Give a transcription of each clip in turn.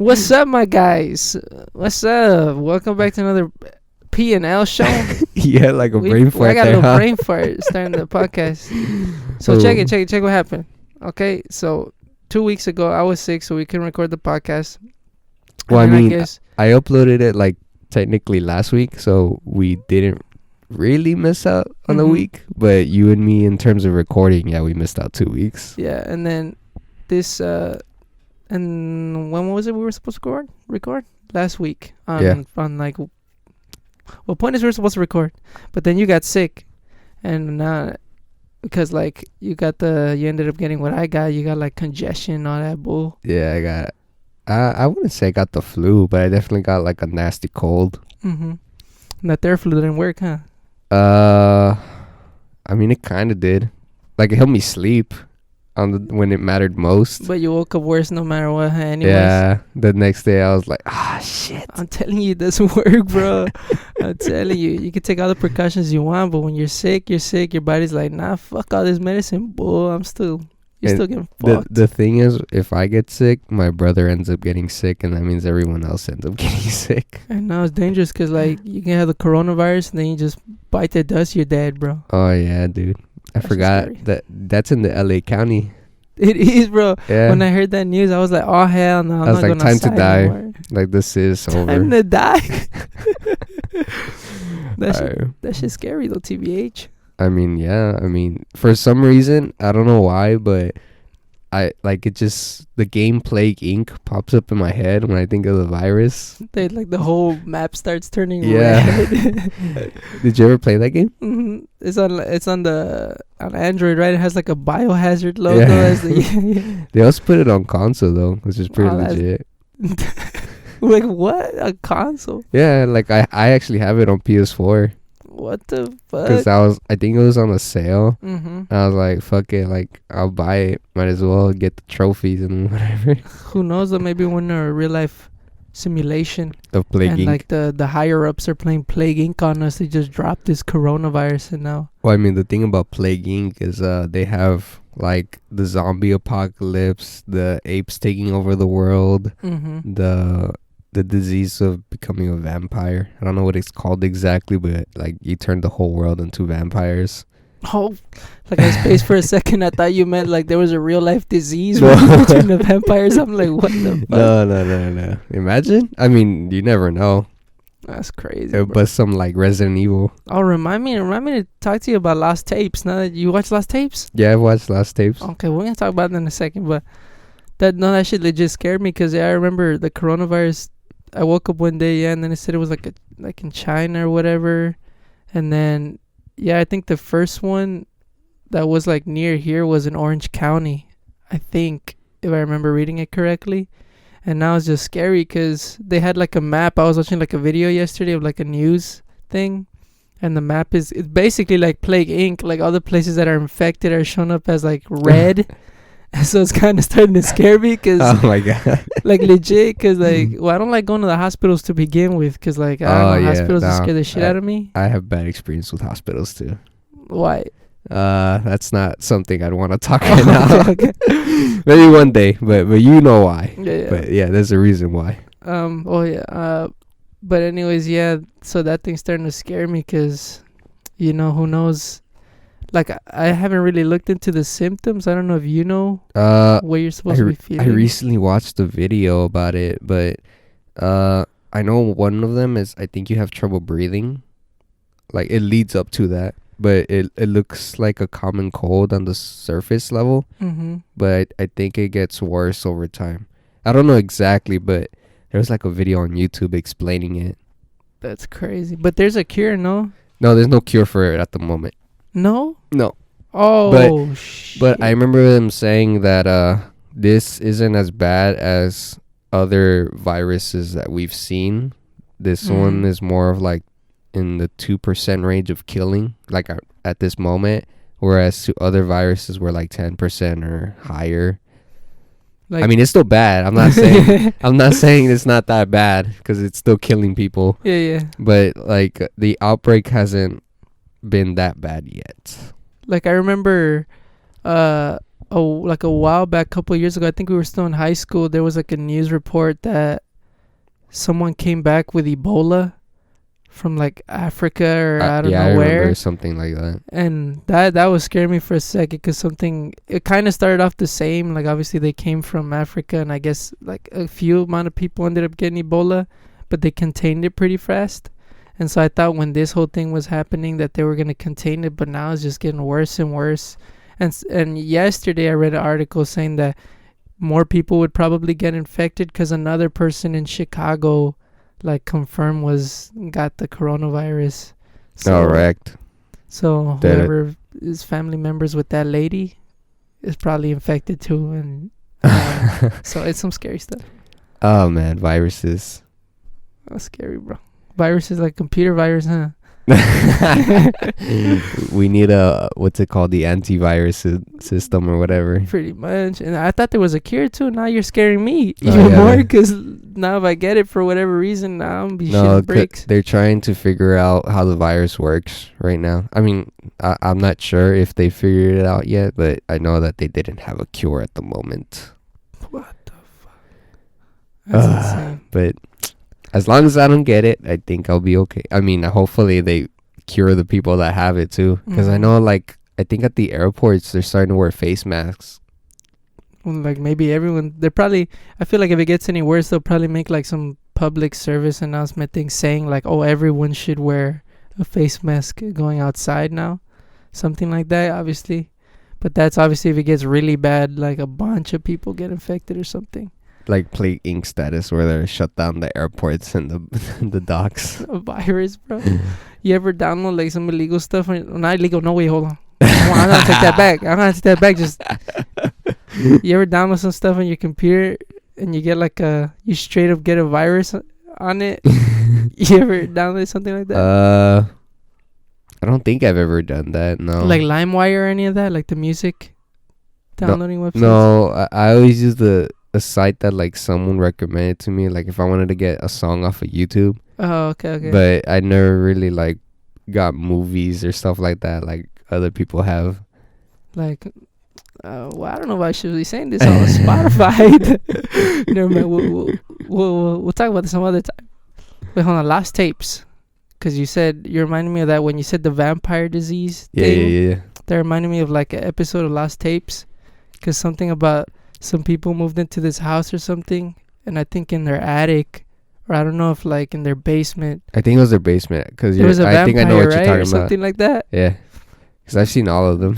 What's up, my guys? What's up? Welcome back to another P&L show. Yeah, like a brain fart. I got there, a little huh? brain fart starting the podcast. So check what happened. Okay, so 2 weeks ago I was sick, so we couldn't record the podcast. Well, I And mean, guess I uploaded it like technically last week, so we didn't really miss out on a Mhm. week. But you and me, in terms of recording, yeah, we missed out 2 weeks. yeah, and then this and when was it we were supposed to record last week on like point is we were supposed to record, but then you got sick, and because like you ended up getting what I got. You got like congestion and all that bull. Yeah, I wouldn't say I got the flu, but I definitely got like a nasty cold. And that Theraflu didn't work, huh? I mean, it kind of did. Like, it helped me sleep when it mattered most. But you woke up worse no matter what, huh? Anyways. Yeah, the next day I was like, shit. I'm telling you, it doesn't work, bro. I'm telling you, you can take all the precautions you want, but when you're sick, your body's like, nah, fuck all this medicine, bull. You're still getting fucked. The thing is, if I get sick, my brother ends up getting sick, and that means everyone else ends up getting sick. And now it's dangerous because, like, you can have the coronavirus and then you just bite the dust, you're dead, bro. Oh, yeah, dude. I forgot that's in the LA County. It is, bro. Yeah. When I heard that news, I was like, oh, hell no. I was like, time to die. Anymore. Like, this is over. Time to die. That shit's scary, though, TBH. I mean, yeah. I mean, for some reason, I don't know why, but the game Plague Inc. pops up in my head when I think of the virus. The whole map starts turning red. Did you ever play that game? Mm-hmm. It's on Android, right? It has like a biohazard logo. Yeah. They also put it on console though, which is pretty legit. Like what? A console? Yeah, like I actually have it on PS4. What the fuck? Because I think it was on a sale. Mm-hmm. I was like, fuck it, like I'll buy it. Might as well get the trophies and whatever. Who knows? Though, maybe when a real life simulation of Plague Inc. Like the higher ups are playing Plague Inc. on us, they just dropped this coronavirus and now. Well, I mean, the thing about Plague Inc. is they have like the zombie apocalypse, the apes taking over the world, the disease of becoming a vampire. I don't know what it's called exactly, but like you turn the whole world into vampires. Oh, like I spaced for a second. I thought you meant like there was a real life disease where you turn to vampires. I'm like, what the fuck? No. Imagine. I mean, you never know. That's crazy. But some like Resident Evil. Oh, remind me to talk to you about Lost Tapes. Now that you watch Lost Tapes? Yeah, I've watched Lost Tapes. Okay, we're gonna talk about that in a second. But that shit legit scared me because I remember the coronavirus. I woke up one day, and then it said it was like in China or whatever, and then I think the first one that was like near here was in Orange County, I think, if I remember reading it correctly. And now it's just scary because they had like a map. I was watching like a video yesterday of like a news thing, and the map it's basically like Plague Inc. Like all the places that are infected are shown up as like red. So it's kind of starting to scare me because, oh my god, like legit, because like, well, I don't like going to the hospitals to begin with because like I don't know, hospitals just scare the shit out of me. I have bad experience with hospitals too. Why? That's not something I'd want to talk right now. Okay. Maybe one day, but you know why. Yeah. But yeah, there's a reason why. But anyways, yeah. So that thing's starting to scare me because, who knows. Like, I haven't really looked into the symptoms. I don't know if you know what you're supposed to be feeling. I recently watched a video about it, but I know one of them is I think you have trouble breathing. Like, it leads up to that. But it looks like a common cold on the surface level. Mm-hmm. But I think it gets worse over time. I don't know exactly, but there's like a video on YouTube explaining it. That's crazy. But there's a cure, no? No, there's no cure for it at the moment. No? No. Oh, shit. But I remember them saying that this isn't as bad as other viruses that we've seen. This one is more of like in the 2% range of killing, like at this moment, whereas to other viruses were like 10% or higher. Like, I mean, it's still bad. I'm not saying it's not that bad because it's still killing people. Yeah. But like the outbreak hasn't been that bad yet. Like I remember like a while back, a couple of years ago, I think we were still in high school, there was like a news report that someone came back with Ebola from like Africa or I don't yeah, I know remember where. something like that. And that was scaring me for a second because it kind of started off the same. Like obviously they came from Africa, and I guess like a few amount of people ended up getting Ebola, but they contained it pretty fast. And so I thought when this whole thing was happening that they were gonna contain it, but now it's just getting worse and worse. And yesterday I read an article saying that more people would probably get infected because another person in Chicago like confirmed got the coronavirus. Correct. So Did it. whoever is family members with that lady is probably infected too, and so it's some scary stuff. Oh man, viruses. That's scary, bro. Viruses like computer virus, huh? We need what's it called, the antivirus system or whatever. Pretty much. And I thought there was a cure too. Now you're scaring me Oh, even yeah, more man. because now if I get it for whatever reason, now I'm gonna be No, shitting bricks. they're trying to figure out how the virus works right now. I mean, I'm not sure if they figured it out yet, but I know that they didn't have a cure at the moment. What the fuck? That's insane. But as long as I don't get it, I think I'll be okay. I mean, hopefully they cure the people that have it too, because I Mhm. know, like, I think at the airports they're starting to wear face masks. Well, like maybe everyone, I feel like if it gets any worse, they'll probably make like some public service announcement thing saying like, oh, everyone should wear a face mask going outside now. Something like that, obviously. But that's obviously if it gets really bad, like a bunch of people get infected or something. Like Plague Inc. status, where they shut down the airports and the docks. A virus, bro. You ever download like some illegal stuff? Not illegal, no way, hold on. I'm gonna take that back. Just you ever download some stuff on your computer and you get like you straight up get a virus on it? You ever download something like that? I don't think I've ever done that. No. Like LimeWire or any of that? Like the music downloading websites? No, I always use a site that like someone recommended to me. Like if I wanted to get a song off of YouTube. Oh, okay. But I never really like got movies or stuff like that like other people have. Like, well, I don't know if I should be saying this on Spotify. Never mind. We'll talk about this some other time. Wait, hold on. Lost Tapes. Because you reminded me of that when you said the vampire disease thing. Yeah. That reminded me of like an episode of Lost Tapes. Because something about some people moved into this house or something. And I think in their attic, or I don't know if like in their basement. I think it was their basement. Because There was a vampire, I think I know what right? you're talking Or about. something like that. Yeah. Because I've seen all of them.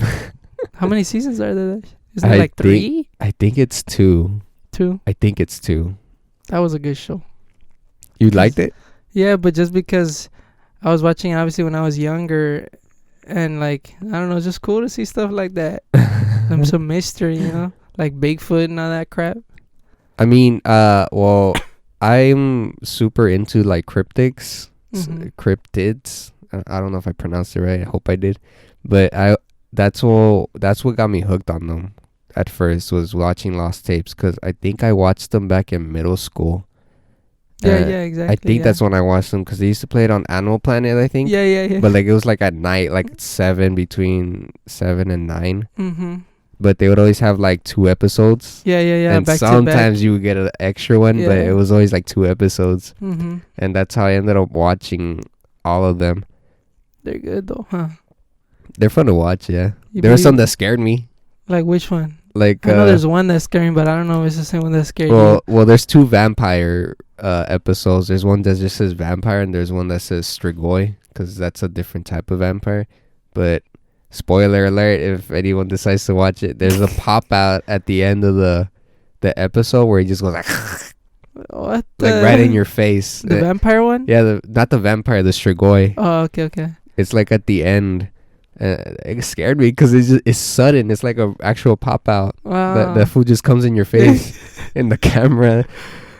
How many seasons are there? Isn't I it like think- 3? I think it's 2. 2? I think it's 2. That was a good show. You liked it? Yeah, but just because I was watching obviously when I was younger, and like I don't know, it's just cool to see stuff like that. Some mystery, like Bigfoot and all that crap. I mean, well, I'm super into like cryptids. I don't know if I pronounced it right. I hope I did. But that's what got me hooked on them at first, was watching Lost Tapes, because I think I watched them back in middle school. Yeah, exactly. I think that's when I watched them, because they used to play it on Animal Planet, I think. Yeah. But like it was like at night, like between 7 and 9. Mm-hmm. But they would always have like 2 episodes. Yeah. And back sometimes you would get an extra one, but Yeah. it was always like 2 episodes. Mm-hmm. And that's how I ended up watching all of them. They're good though, huh? They're fun to watch, yeah. You There were some believe- that scared me. Like which one? Like I know there's one that's scary, but I don't know if it's the same one that scared well, there's 2 vampire episodes. There's one that just says vampire, and there's one that says Strigoi, because that's a different type of vampire. But spoiler alert, if anyone decides to watch it, there's a pop out at the end of the episode where he just goes like you. What? like right in your face. The vampire one? Yeah, not the vampire, the Strigoi. Oh, okay. It's like at the end. It scared me because it's sudden. It's like a actual pop out. Wow. That food just comes in your face in the camera,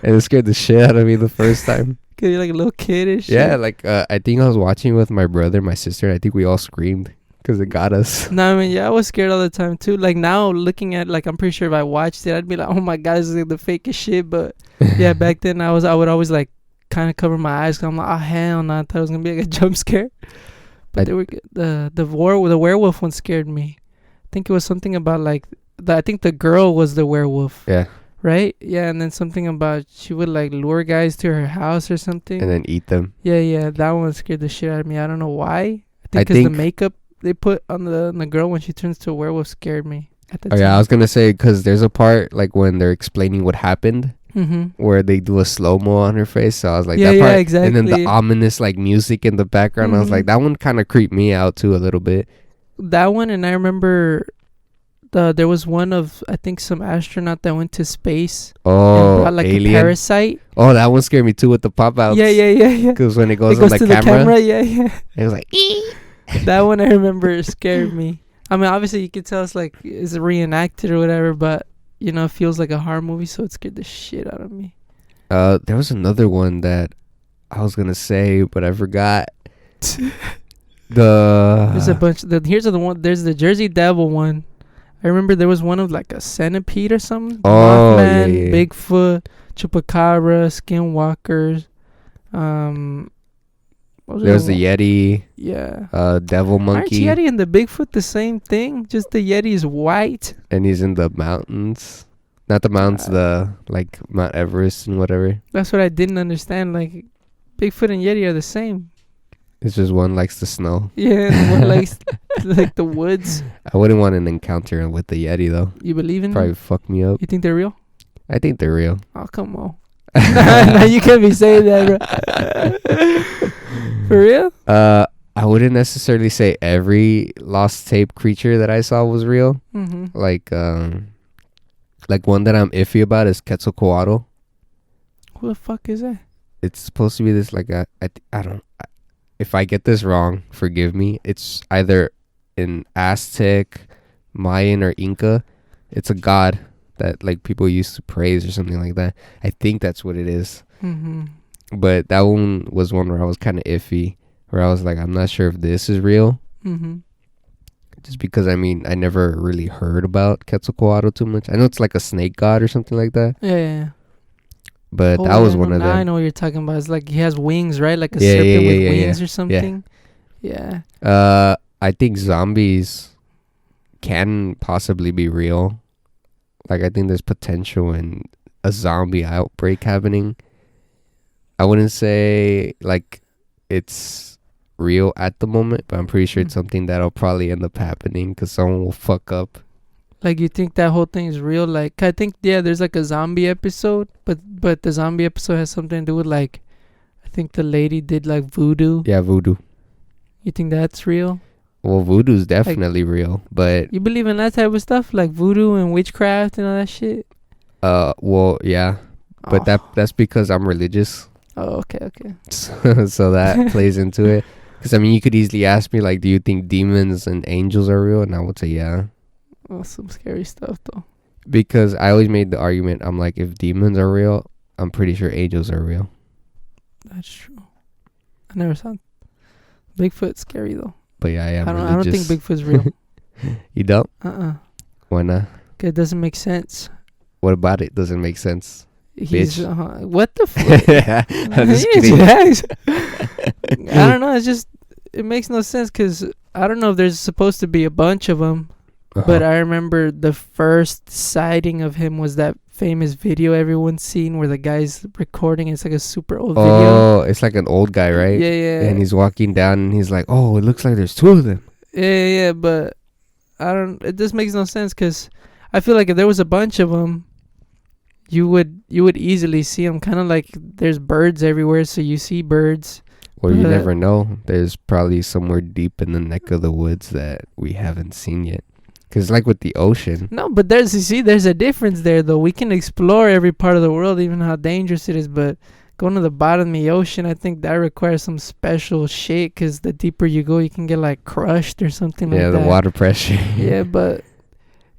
and it scared the shit out of me the first time. Cause you're like a little kid and shit. Yeah, like I think I was watching with my brother, my sister. And I think we all screamed because it got us. No, I mean, yeah, I was scared all the time too. Like now, looking at like, I'm pretty sure if I watched it, I'd be like, oh my god, this is like the fakest shit. But yeah, back then I would always like kind of cover my eyes. Cause I'm like, oh hell no, I thought it was gonna be like a jump scare. But they were good. The werewolf one scared me. I think it was something about like I think the girl was the werewolf. Yeah. Right? Yeah, and then something about she would like lure guys to her house or something. And then eat them. Yeah, that one scared the shit out of me. I don't know why. I think because the makeup they put on the girl when she turns to a werewolf scared me at the time. Yeah, I was gonna say because there's a part like when they're explaining what happened, where they do a slow mo on her face. So I was like, that part, exactly. And then the ominous like music in the background. I was like, that one kind of creeped me out too a little bit. That one, and I remember there was one of I think some astronaut that went to space. Oh, and brought, like alien. A parasite. Oh, that one scared me too with the pop outs. Yeah. Because when it goes on to the camera, yeah. It was like. That one I remember scared me. I mean, obviously you could tell it's like it's reenacted or whatever, but you know, it feels like a horror movie, so it scared the shit out of me. There was another one that I was gonna say, but I forgot. There's a bunch. Here's the one. There's the Jersey Devil one. I remember there was one of like a centipede or something. Oh, Mothman, Bigfoot, Chupacabra, Skinwalkers. There's the Yeti. Yeah. Devil monkey. Aren't Yeti and the Bigfoot the same thing? Just the Yeti is white. And he's in the mountains. Not the mountains, the like Mount Everest and whatever. That's what I didn't understand. Like, Bigfoot and Yeti are the same. It's just one likes the snow. Yeah, and one likes like the woods. I wouldn't want an encounter with the Yeti though. You believe in Probably them? fuck me up. You think they're real? I think they're real. Oh, come on. No, you can't be saying that, bro. For real? I wouldn't necessarily say every lost tape creature that I saw was real. Mm-hmm. Like one that I'm iffy about is Quetzalcoatl. Who the fuck is that? It's supposed to be this like I don't. If I get this wrong, forgive me. It's either in Aztec, Mayan, or Inca. It's a god that like people used to praise or something like that. I think that's what it is. Mm-hmm. But that one was one where I was kind of iffy, where I was like, I'm not sure if this is real. Mm-hmm. Just because, I mean, I never really heard about Quetzalcoatl too much. I know it's like a snake god or something like that. Yeah. But that was one of them. I know what you're talking about. It's like he has wings, right? Like a serpent with wings or something. Yeah. I think zombies can possibly be real. Like, I think there's potential in a zombie outbreak happening. I wouldn't say, like, it's real at the moment, but I'm pretty sure it's something that'll probably end up happening because someone will fuck up. Like, you think that whole thing is real? Like, I think, yeah, there's like a zombie episode, but the zombie episode has something to do with, like, I think the lady did, like, voodoo. Yeah, voodoo. You think that's real? Well, voodoo's definitely real, but... You believe in that type of stuff? Like voodoo and witchcraft and all that shit? Well, yeah. But that's because I'm religious. Oh, okay. So that plays into it. Because, I mean, you could easily ask me, like, do you think demons and angels are real? And I would say, yeah. Oh, some scary stuff, though. Because I always made the argument, I'm like, if demons are real, I'm pretty sure angels are real. That's true. I never saw Bigfoot. Scary, though. But yeah, I don't think Bigfoot's real. You don't? Why not? Cause it doesn't make sense. What about it doesn't make sense? He's Bitch. What the fuck? I'm just kidding. I don't know. It's just it makes no sense because I don't know if there's supposed to be a bunch of them, but I remember the first sighting of him was that famous video everyone's seen where the guy's recording. It's like a super old video. Oh, it's like an old guy, right? Yeah. And he's walking down and he's like, "Oh, it looks like there's two of them." Yeah. But I don't. It just makes no sense because I feel like if there was a bunch of them, you would easily see them. Kind of like there's birds everywhere, so you see birds. Well, you never know. There's probably somewhere deep in the neck of the woods that we haven't seen yet. Because like with the ocean. No, but there's a difference there, though. We can explore every part of the world, even how dangerous it is. But going to the bottom of the ocean, I think that requires some special shit. Because the deeper you go, you can get like crushed or something like that. Yeah, the water pressure. Yeah, but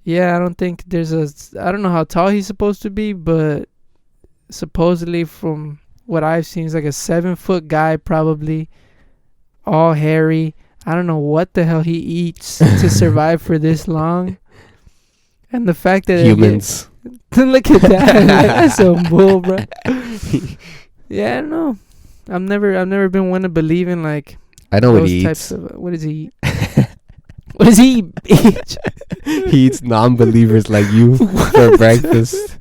I don't think I don't know how tall he's supposed to be, but supposedly from what I've seen, he's like a 7-foot guy, probably all hairy. I don't know what the hell he eats to survive for this long. And the fact that humans. Look at that. That's some bull, bro. Yeah, I don't know. I've never been one to believe in like I know those what he types eats. of what does he eat? What does he eat, bitch? He eats non-believers like you for breakfast.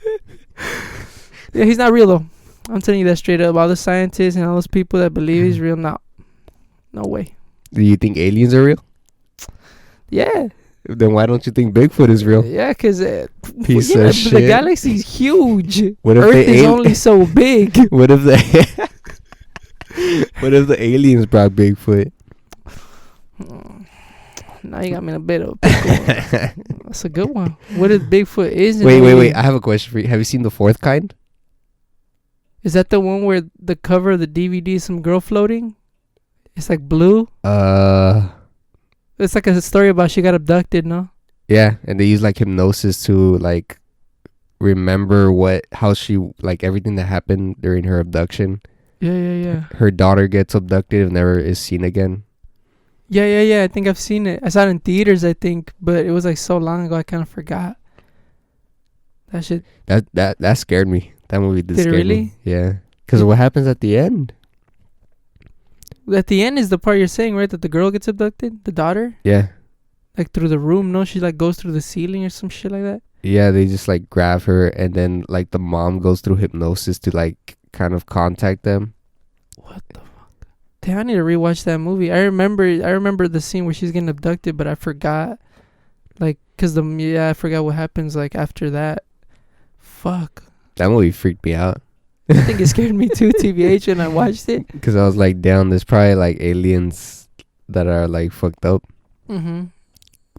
Yeah, he's not real though. I'm telling you that straight up. All the scientists and all those people that believe he's real, no way. Do you think aliens are real? Yeah. Then why don't you think Bigfoot is real? Yeah, because Piece yeah, of the shit. galaxy's huge. What if Earth they is al- only so big. What if the what if the aliens brought Bigfoot? Now you got me in a bit of a pickle. That's a good one. What if Bigfoot is an Wait. alien? I have a question for you. Have you seen The Fourth Kind? Is that the one where the cover of the DVD is some girl floating? It's like blue. It's like a story about she got abducted, no? Yeah, and they use like hypnosis to like remember how she like everything that happened during her abduction. Yeah. Her daughter gets abducted and never is seen again. Yeah. I think I've seen it. I saw it in theaters, I think, but it was like so long ago I kind of forgot. That shit. That scared me. That movie did Did it scare really? me. Yeah, because what happens at the end? At the end is the part you're saying, right? That the girl gets abducted? The daughter? Yeah, Like through the room? No, she like goes through the ceiling or some shit like that? yeah. They just like grab her, and then like the mom goes through hypnosis to like kind of contact them. What the fuck? Damn, I need to rewatch that movie. I remember the scene where she's getting abducted, but I forgot. Like, I forgot what happens like after that. Fuck. That movie freaked me out. I think it scared me too, TBH, when I watched it. Because I was like, damn, there's probably like aliens that are like fucked up. Mm-hmm.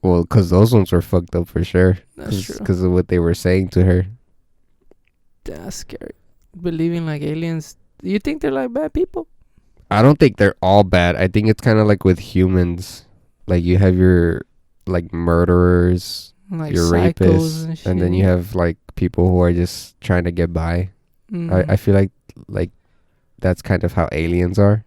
Well, because those ones were fucked up for sure. That's true. Because of what they were saying to her. That's scary. Believing like aliens. Do you think they're like bad people? I don't think they're all bad. I think it's kind of like with humans. Like you have your like murderers, Like your psychos rapists, and shit. and then you have like people who are just trying to get by. Mhm. I feel like that's kind of how aliens are.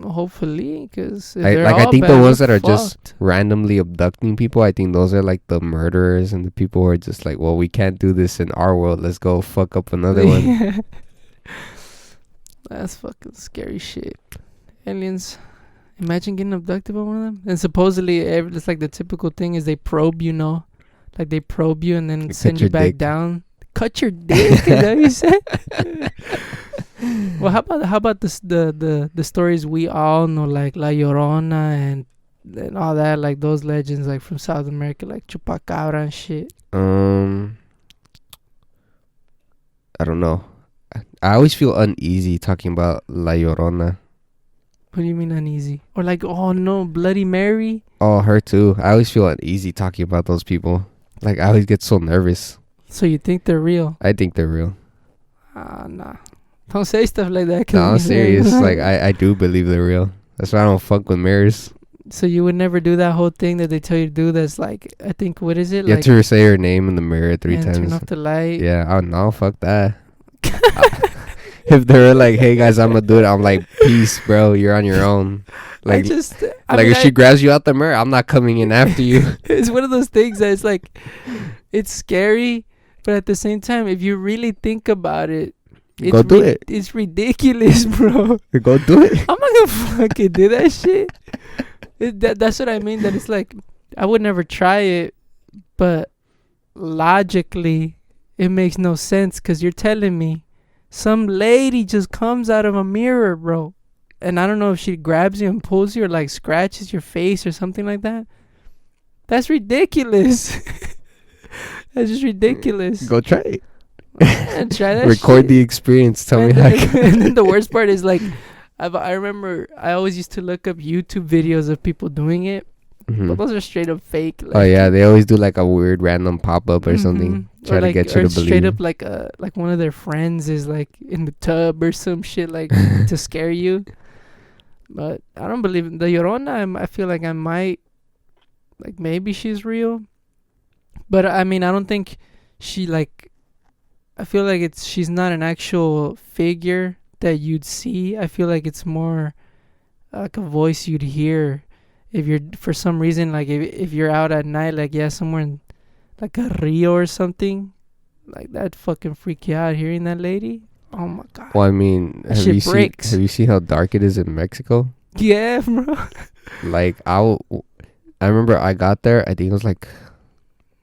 Hopefully, because I think the ones that are just randomly abducting people, I think those are like the murderers and the people who are just like, well, we can't do this in our world. Let's go fuck up another one. That's fucking scary shit. Aliens. Imagine getting abducted by one of them. And supposedly, it's like the typical thing is they probe you, know? Like they probe you and then They send cut you your back dick. down. Cut your dick? Is that what you said? Well, how about the stories we all know, like La Llorona and all that, like those legends like from South America, like Chupacabra and shit. I don't know. I always feel uneasy talking about La Llorona. What do you mean uneasy? Or like, oh no, Bloody Mary? Oh, her too. I always feel uneasy talking about those people. Like, I always get so nervous. So you think they're real? I think they're real. Nah. Don't say stuff like that. 'Cause No, I'm serious. Like, I do believe they're real. That's why I don't fuck with mirrors. So you would never do that whole thing that they tell you to do that's like, I think, what is it? You like, have to say her name in the mirror 3 and times. turn off the light. Yeah, oh no, fuck that. If they're like, hey guys, I'm gonna do it, I'm like, peace, bro, you're on your own. Like, if she grabs you out the mirror, I'm not coming in after you. It's one of those things that it's like, it's scary, but at the same time, if you really think about it, Go do it. It's ridiculous, bro. Go do it. I'm not gonna fucking do that shit. That's what I mean. That it's like, I would never try it, but logically, it makes no sense because you're telling me some lady just comes out of a mirror, bro. And I don't know if she grabs you and pulls you or like scratches your face or something like that. That's ridiculous. That's just ridiculous. Go try it. And try that Record shit. the experience. Tell me And how. then, and then the worst part is like, I remember I always used to look up YouTube videos of people doing it. Mhm. But those are straight up fake. Like, Oh yeah, they always do like a weird random pop up or something. Mhm. Try Or to like, get you or to believe. straight up like one of their friends is like in the tub or some shit like to scare you. But I don't believe in the Llorona. I feel like I might, like maybe she's real. But I mean, I don't think she like. I feel like she's not an actual figure that you'd see. I feel like it's more like a voice you'd hear if you're, for some reason, like if you're out at night, like somewhere in like a Rio or something, like that fucking freak you out hearing that lady. Oh my god. Well, I mean, That shit breaks. have you seen how dark it is in Mexico? Yeah, bro. Like I remember I got there. I think it was like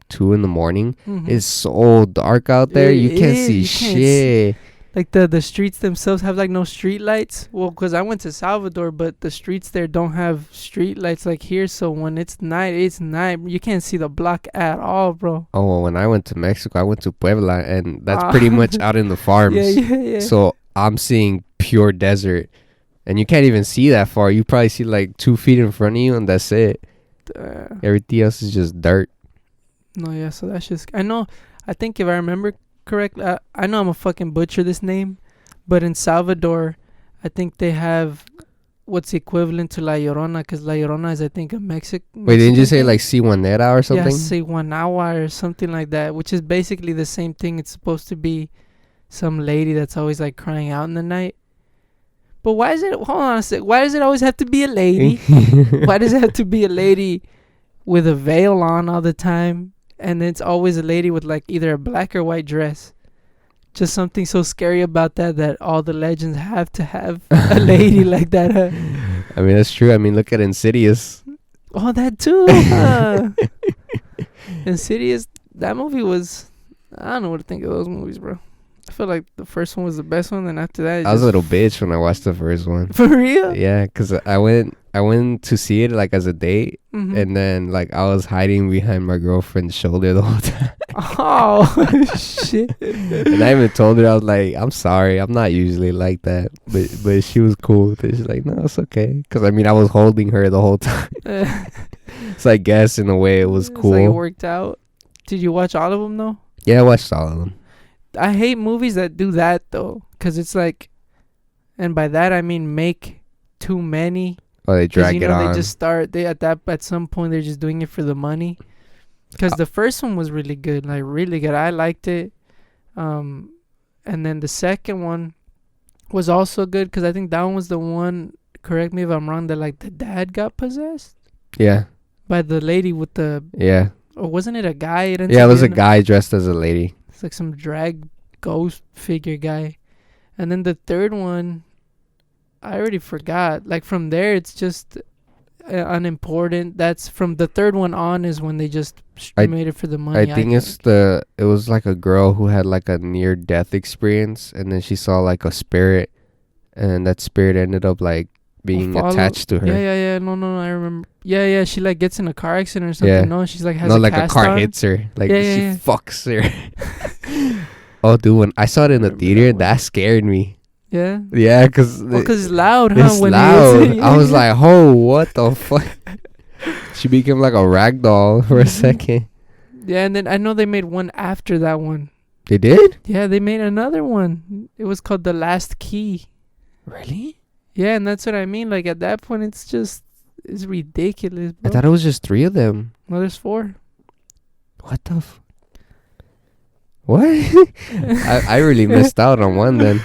2 in the morning. Mhm. It's so dark out there. It You can't is. see You can't shit. Like the streets themselves have like no street lights. Well, because I went to Salvador, but the streets there don't have street lights like here. So when it's night, it's night. You can't see the block at all, bro. Oh, well, when I went to Mexico, I went to Puebla, and that's Ah. pretty much out in the farms. Yeah. So I'm seeing pure desert, and you can't even see that far. You probably see like 2 feet in front of you, and that's it. Everything else is just dirt. No, yeah. So that's just. I know. I think if I remember correctly, I know I'm a fucking butcher this name, but in Salvador, I think they have what's equivalent to La Llorona, because La Llorona is, I think, a Mexican. Wait, didn't you say like Ciwanera or something? Yeah, Siguanawa or something like that, which is basically the same thing. It's supposed to be some lady that's always like crying out in the night. But why is it? Hold on a sec. Why does it always have to be a lady? Why does it have to be a lady with a veil on all the time? And it's always a lady with like either a black or white dress. Just something so scary about that all the legends have to have a lady like that. I mean, that's true. I mean, look at Insidious. Oh, that too. Insidious. That movie was. I don't know what to think of those movies, bro. I feel like the first one was the best one, and after that, I was a little bitch when I watched the first one. For real? Yeah, because I went to see it like as a date, Mm-hmm. and then like I was hiding behind my girlfriend's shoulder the whole time. Oh shit! And I even told her, I was like, I'm sorry, I'm not usually like that, but she was cool with it. She's like, no, it's okay, because I mean I was holding her the whole time. So I guess in a way it was cool. It's like it worked out. Did you watch all of them though? Yeah, I watched all of them. I hate movies that do that though, because it's like, and by that I mean make too many. Oh, they 'Cause, drag you it know, on. they just start. At some point they're just doing it for the money. Because the first one was really good, like really good. I liked it. And then the second one was also good, because I think that one was the one. Correct me if I'm wrong. That like the dad got possessed Yeah, by the lady with the. yeah, Or wasn't it a guy? It ends yeah. It up was a being guy dressed as a lady. It's like some drag ghost figure guy. And then the third one, I already forgot. Like from there, it's just unimportant. That's from the third one on is when they just made it for the money. I think it was like a girl who had like a near death experience, and then she saw like a spirit, and that spirit ended up like being attached to her. Yeah. No. I remember. Yeah. She like gets in a car accident or something. Yeah. No, she's like has No, a like a cast car on. hits her. Like Yeah. she fucks her. Oh, dude, when I saw it in the Remember theater, that one. that scared me. Yeah. Yeah, because Because it's loud, huh? it's when loud. It hits it. I was like, oh, what the fuck? She became like a rag doll for a second. Yeah, and then I know they made one after that one. They did? Yeah, they made another one. It was called The Last Key. Really? Yeah, and that's what I mean. Like, at that point, it's ridiculous, I bro. thought it was just 3 of them. No, there's 4. What the what? I really missed out on one then.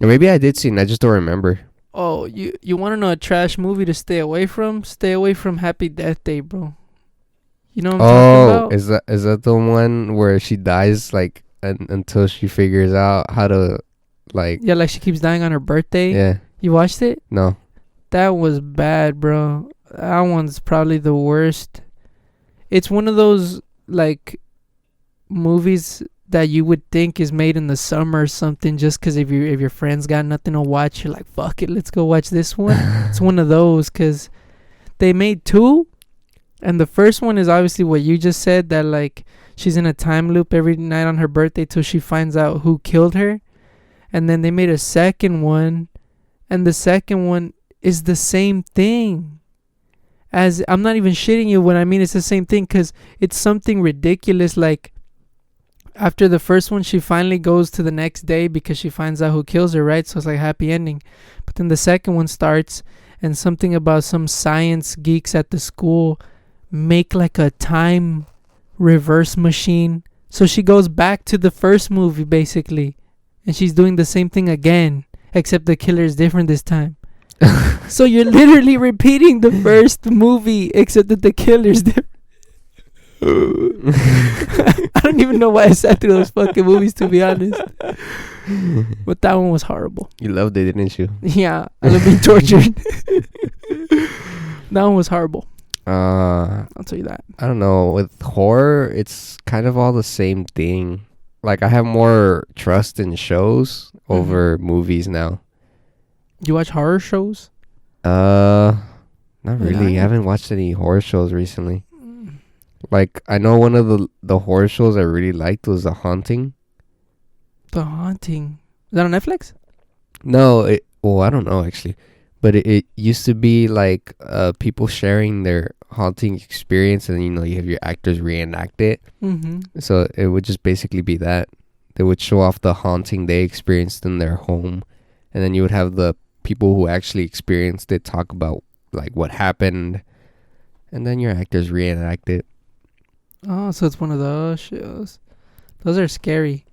Or maybe I did see it, I just don't remember. Oh, you want to know a trash movie to stay away from? Stay away from Happy Death Day, bro. You know what I'm talking about? Is that the one where she dies like until she figures out how to like Yeah, like she keeps dying on her birthday. yeah. You watched it? No. That was bad, bro. That one's probably the worst. It's one of those like movies that you would think is made in the summer or something, just because if your friends got nothing to watch, you're like, fuck it, let's go watch this one. It's one of those, because they made 2, and the first one is obviously what you just said, that like she's in a time loop every night on her birthday till she finds out who killed her. And then they made a second one, and the second one is the same thing. As I'm not even shitting you when I mean it's the same thing, because it's something ridiculous. Like, after the first one, she finally goes to the next day because she finds out who kills her, right? So it's like happy ending. But then the second one starts, and something about some science geeks at the school make like a time reverse machine. So she goes back to the first movie basically, and she's doing the same thing again, except the killer is different this time. So you're literally repeating the first movie, except that the killer's different. I don't even know why I sat through those fucking movies, to be honest. But that one was horrible. You loved it, didn't you? Yeah, I love being tortured. That one was horrible. I'll tell you that. I don't know. With horror, it's kind of all the same thing. Like, I have more trust in shows over movies now. You watch horror shows? Not really. Yeah. I haven't watched any horror shows recently. Like, I know one of the horror shows I really liked was The Haunting. The Haunting. Is that on Netflix? No, I don't know actually. But it used to be like people sharing their haunting experience, and you have your actors reenact it. Mm-hmm. So it would just basically be that. They would show off the haunting they experienced in their home, and then you would have the people who actually experienced it talk about like what happened, and then your actors reenact it. Oh, so it's one of those shows. Those are scary.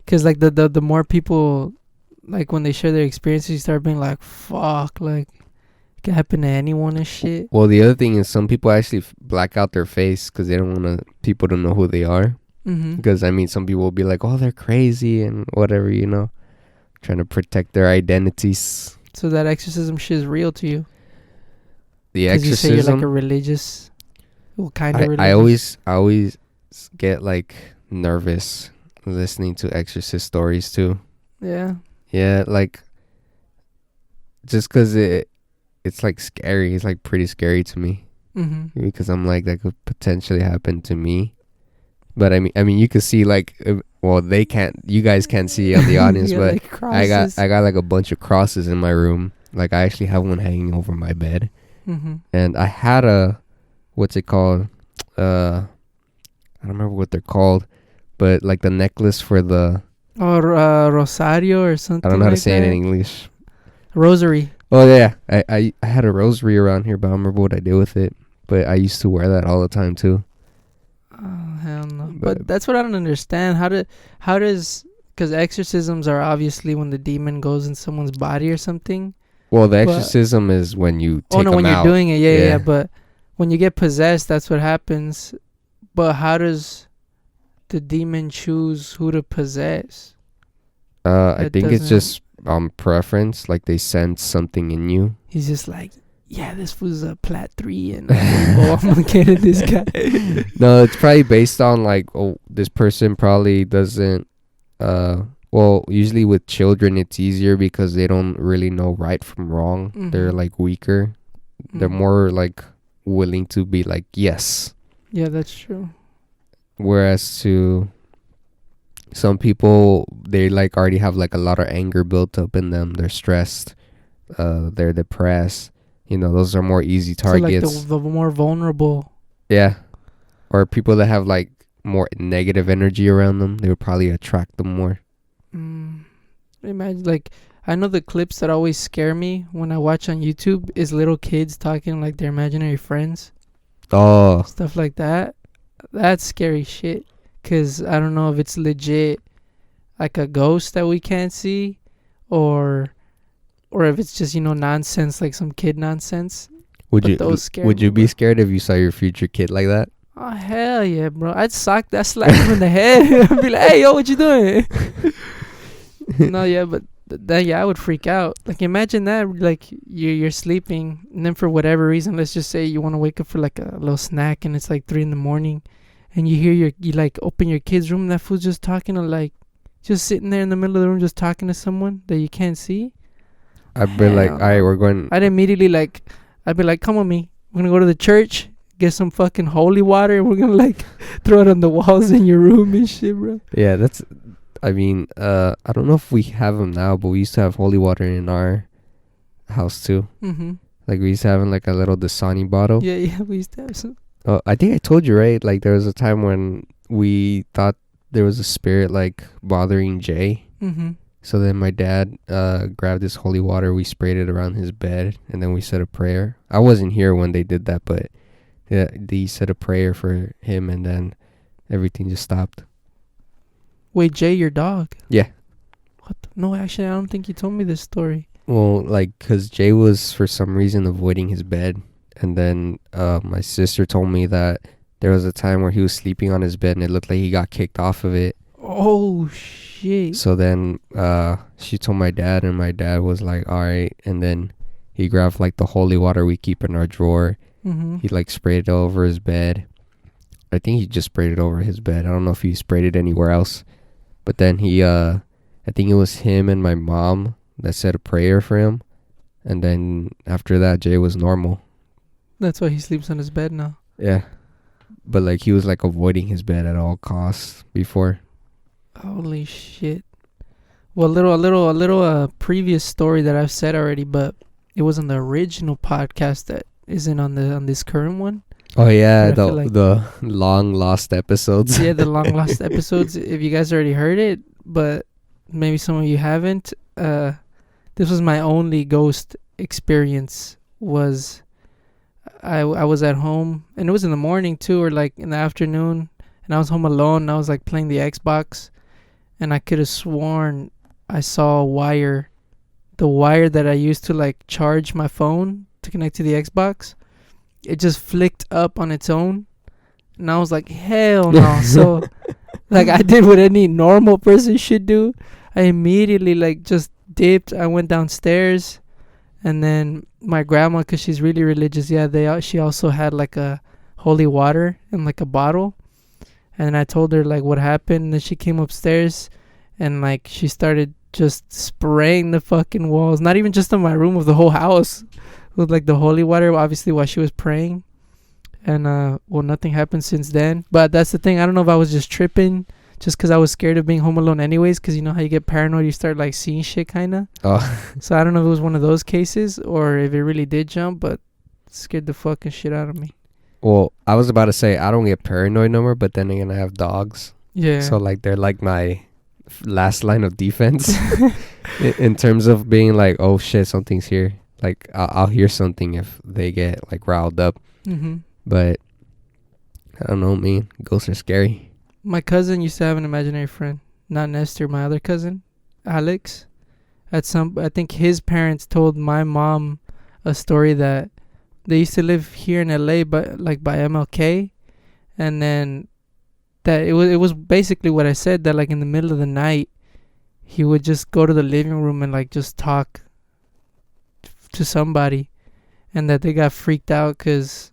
Because, like, the more people, like, when they share their experiences, you start being like, fuck, like, it can happen to anyone and shit. Well, the other thing is some people actually black out their face because they don't want people to know who they are. Mm-hmm. Because, I mean, some people will be like, oh, they're crazy and whatever, trying to protect their identities. So that exorcism shit is real to you. The 'Cause you say you're like exorcism, a religious, well, kind of religious. I always get like nervous listening to exorcist stories too. Yeah. Yeah, like just because it's like scary. It's like pretty scary to me Mm-hmm. because I'm like that could potentially happen to me. But I mean, you could see like, well, they can't. You guys can't see on the audience, Yeah, but like crosses. I got like a bunch of crosses in my room. Like I actually have one hanging over my bed, Mm-hmm. and I had what's it called? I don't remember what they're called, but like the necklace for the. Or Rosario or something. I don't know how to like say it that. in English. Rosary. Oh yeah, I had a rosary around here, but I don't remember what I did with it. But I used to wear that all the time too. Oh, hell no. But- But that's what I don't understand. How does, because exorcisms are obviously when the demon goes in someone's body or something. Well, the But- exorcism is when you take Oh no, them when out. you're doing it, yeah, Yeah. But when you get possessed, that's what happens. But how does the demon choose who to possess? I That think it's doesn't- just preference. Like they sense something in you. He's just like, yeah, this was a plat 3, and I'm gonna get at this guy. No, it's probably based on like, oh, this person probably doesn't. Well, usually with children, it's easier because they don't really know right from wrong. They're Mhm. like weaker. They're Mhm. more like willing to be like yes. Yeah, that's true. Whereas to some people, they like already have like a lot of anger built up in them. They're stressed. They're depressed. Those are more easy targets. So like the more vulnerable. Yeah. Or people that have like more negative energy around them, they would probably attract them more. Imagine, like, I know the clips that always scare me when I watch on YouTube is little kids talking like their imaginary friends, Oh, stuff like that. That's scary shit. 'Cause I don't know if it's legit, like a ghost that we can't see, or if it's just nonsense, like some kid nonsense. would But you those scare would me, you be bro. scared if you saw your future kid like that? Oh hell yeah, bro! I'd slap him in the head. I'd be like, "Hey, yo, what you doing?" No, yeah, but yeah, I would freak out. Like, imagine that, like you're sleeping, and then for whatever reason, let's just say you want to wake up for like a little snack, and it's like 3 a.m, and you hear you like open your kid's room, and that fool's just talking to like, just sitting there in the middle of the room, just talking to someone that you can't see. I'd be like, Hell all right, no. we're going. I'd immediately I'd be like, come with me. We're gonna go to the church, get some fucking holy water, and we're gonna like throw it on the walls in your room and shit, bro. Yeah, I mean, I don't know if we have them now, but we used to have holy water in our house too. Mm-hmm. Like we used to have in like a little Dasani bottle. Yeah, we used to have some. Oh, I think I told you, right? Like there was a time when we thought there was a spirit like bothering Jay. Mm-hmm. So then my dad grabbed this holy water. We sprayed it around his bed, and then we said a prayer. I wasn't here when they did that, but yeah, they said a prayer for him, and then everything just stopped. Wait, Jay, your dog? Yeah. What? No, actually, I don't think you told me this story. Well, like, cause Jay was for some reason avoiding his bed, and then my sister told me that there was a time where he was sleeping on his bed, and it looked like he got kicked off of it. Oh shit! So then she told my dad, and my dad was like, all right. And then he grabbed like the holy water we keep in our drawer, Mm-hmm. He like sprayed it over his bed. I think he just sprayed it over his bed. I don't know if he sprayed it anywhere else. But then I think it was him and my mom that said a prayer for him. And then after that, Jay was normal. That's why he sleeps on his bed now. Yeah. But like he was like avoiding his bed at all costs before. Holy shit. Well, a little previous story that I've said already, but it was on the original podcast that isn't on this current one. Oh yeah, I feel like- the long lost episodes. Yeah, the long lost episodes. If you guys already heard it, but maybe some of you haven't. This was my only ghost experience. Was I was at home, and it was in the morning too, or like in the afternoon, and I was home alone. And I was like playing the Xbox, and I could have sworn I saw a wire, the wire that I used to like charge my phone to connect to the Xbox. It just flicked up on its own, and I was like, hell no. So like I did what any normal person should do. I immediately like just dipped. I went downstairs, and then my grandma, because she's really religious, she also had like a holy water in like a bottle, and I told her like what happened. And then she came upstairs, and like she started just spraying the fucking walls, not even just in my room, of the whole house, with like the holy water, obviously while she was praying. And well, nothing happened since then. But that's the thing, I don't know if I was just tripping just because I was scared of being home alone anyways, because you know how you get paranoid, you start like seeing shit kind of. Oh. So I don't know if it was one of those cases or if it really did jump, but it scared the fucking shit out of me. Well, I was about to say I don't get paranoid no more, but then again I have dogs. Yeah. So like they're like my last line of defense in terms of being like, oh shit, something's here. Like I'll hear something if they get like riled up. Mm-hmm. But I don't know, man. Ghosts are scary. My cousin used to have an imaginary friend. Not Nestor, my other cousin, Alex. I think his parents told my mom a story that they used to live here in LA, but like by MLK, and then that it was basically what I said, that like in the middle of the night he would just go to the living room and like just talk to somebody, and that they got freaked out because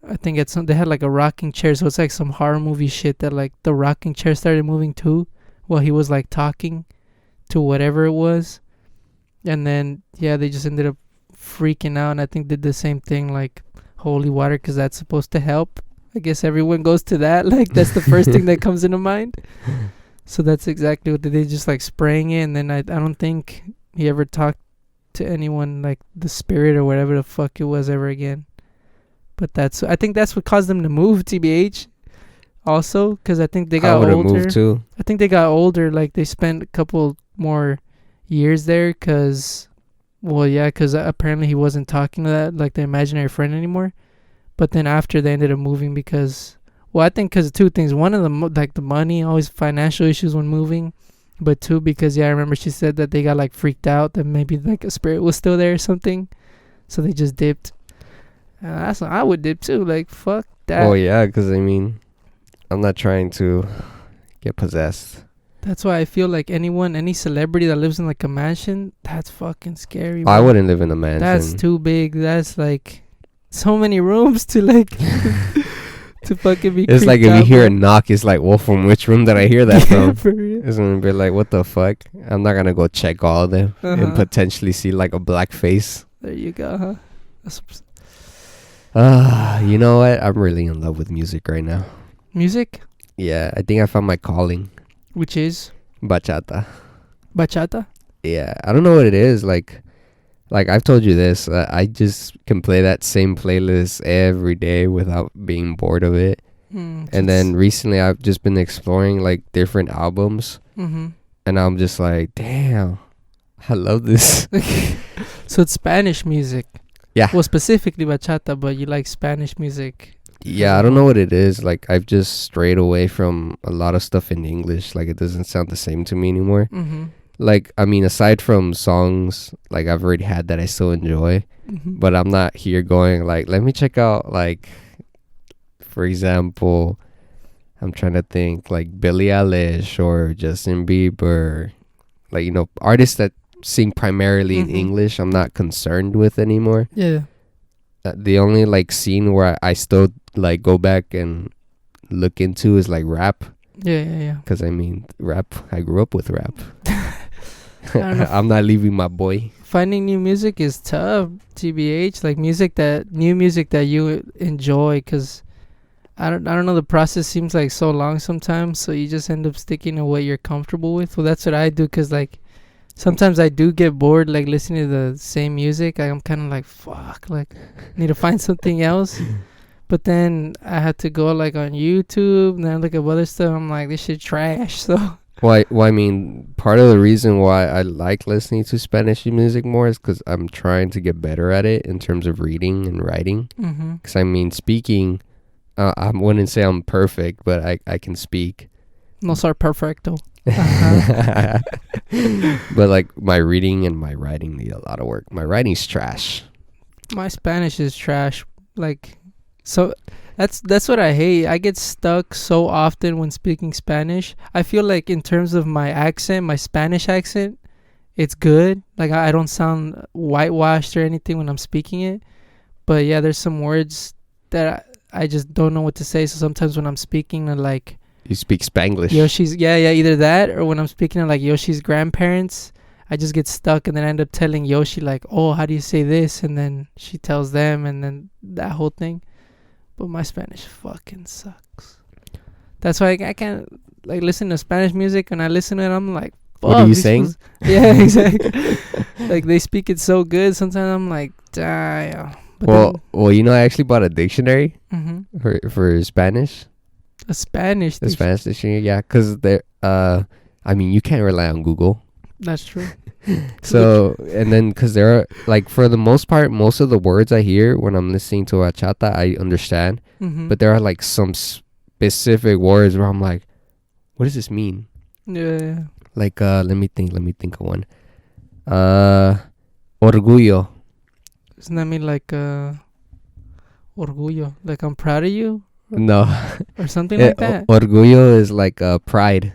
I think they had like a rocking chair, so it's like some horror movie shit that like the rocking chair started moving too while he was like talking to whatever it was. And then yeah, they just ended up freaking out, and I think did the same thing, like holy water, because that's supposed to help. I guess everyone goes to that, like that's the first thing that comes into mind. So that's exactly what they did, just like spraying it. And then I don't think he ever talked to anyone, like the spirit or whatever the fuck it was, ever again. But I think that's what caused them to move, TBH. Also, because I think they got older. Moved too. I think they got older. Like they spent a couple more years there, because apparently he wasn't talking to that, like the imaginary friend, anymore. But then after they ended up moving because, well, I think because of two things. One of them, like the money, always financial issues when moving. But two, because yeah, I remember she said that they got like freaked out that maybe like a spirit was still there or something, so they just dipped. That's what I would dip too. Like fuck that. Oh yeah, because I mean, I'm not trying to get possessed. That's why I feel like any celebrity that lives in like a mansion, that's fucking scary. I wouldn't live in a mansion. That's too big. That's like so many rooms to like to fucking be. It's like if you hear a knock, it's like, well, from which room did I hear that from? For real. It's gonna be like, what the fuck? I'm not gonna go check all of them and potentially see like a black face. There you go, huh? You know what? I'm really in love with music right now. Music? Yeah, I think I found my calling. Which is? Bachata. Bachata? Yeah, I don't know what it is. Like I've told you this. I just can play that same playlist every day without being bored of it. And then recently I've just been exploring like different albums. Mm-hmm. And I'm just like, damn, I love this. So it's Spanish music. Yeah. Well, specifically bachata, but you like Spanish music. Yeah, I don't know what it is. Like I've just strayed away from a lot of stuff in English. Like it doesn't sound the same to me anymore. Mm-hmm. Like, I mean, aside from songs like I've already had that I still enjoy, but I'm not here going like, let me check out, like, for example, I'm trying to think like Billie Eilish or Justin Bieber, like, you know, artists that sing primarily in English. I'm not concerned with anymore. Yeah. the only like scene where I still like go back and look into is like rap. Yeah. Because I mean, rap. I grew up with rap. I don't know. I'm not leaving my boy. Finding new music is tough, TBH. Like new music that you enjoy, because I don't know. The process seems like so long sometimes, so you just end up sticking to what you're comfortable with. Well, that's what I do, because like sometimes I do get bored, like listening to the same music. I'm kind of like, fuck, like need to find something else. But then I had to go like on YouTube and then I look at other stuff. I'm like, this shit trash. So Well, I mean, part of the reason why I like listening to Spanish music more is because I'm trying to get better at it in terms of reading and writing. Because I mean, speaking, I wouldn't say I'm perfect, but I can speak. no soy perfecto. But like my reading and my writing need a lot of work. My writing's trash. My Spanish is trash. Like, so that's what I hate. I get stuck so often when speaking Spanish. I feel like in terms of my accent, my Spanish accent, it's good. Like I don't sound whitewashed or anything when I'm speaking it. But yeah, there's some words that I just don't know what to say. So sometimes when I'm speaking to like You speak Spanglish. Yoshi's, either that or when I'm speaking to like Yoshi's grandparents, I just get stuck and then I end up telling Yoshi like, oh, how do you say this? And then she tells them and then that whole thing. But my Spanish fucking sucks. That's why I can't like listen to Spanish music. When I listen to it, I'm like, fuck, What are you saying? Yeah, exactly. Like they speak it so good. Sometimes I'm like, damn. But Well, you know, I actually bought a dictionary for Spanish. a Spanish. The Spanish dictionary, yeah, because I mean, you can't rely on Google. That's true. So, and then because there are, like, for the most part, most of the words I hear when I'm listening to bachata, I understand. But there are, like, some specific words where I'm like, what does this mean? Yeah. Like, let me think of one. Orgullo. Doesn't that mean like orgullo? Like I'm proud of you? No. Or something like that? Orgullo is like pride.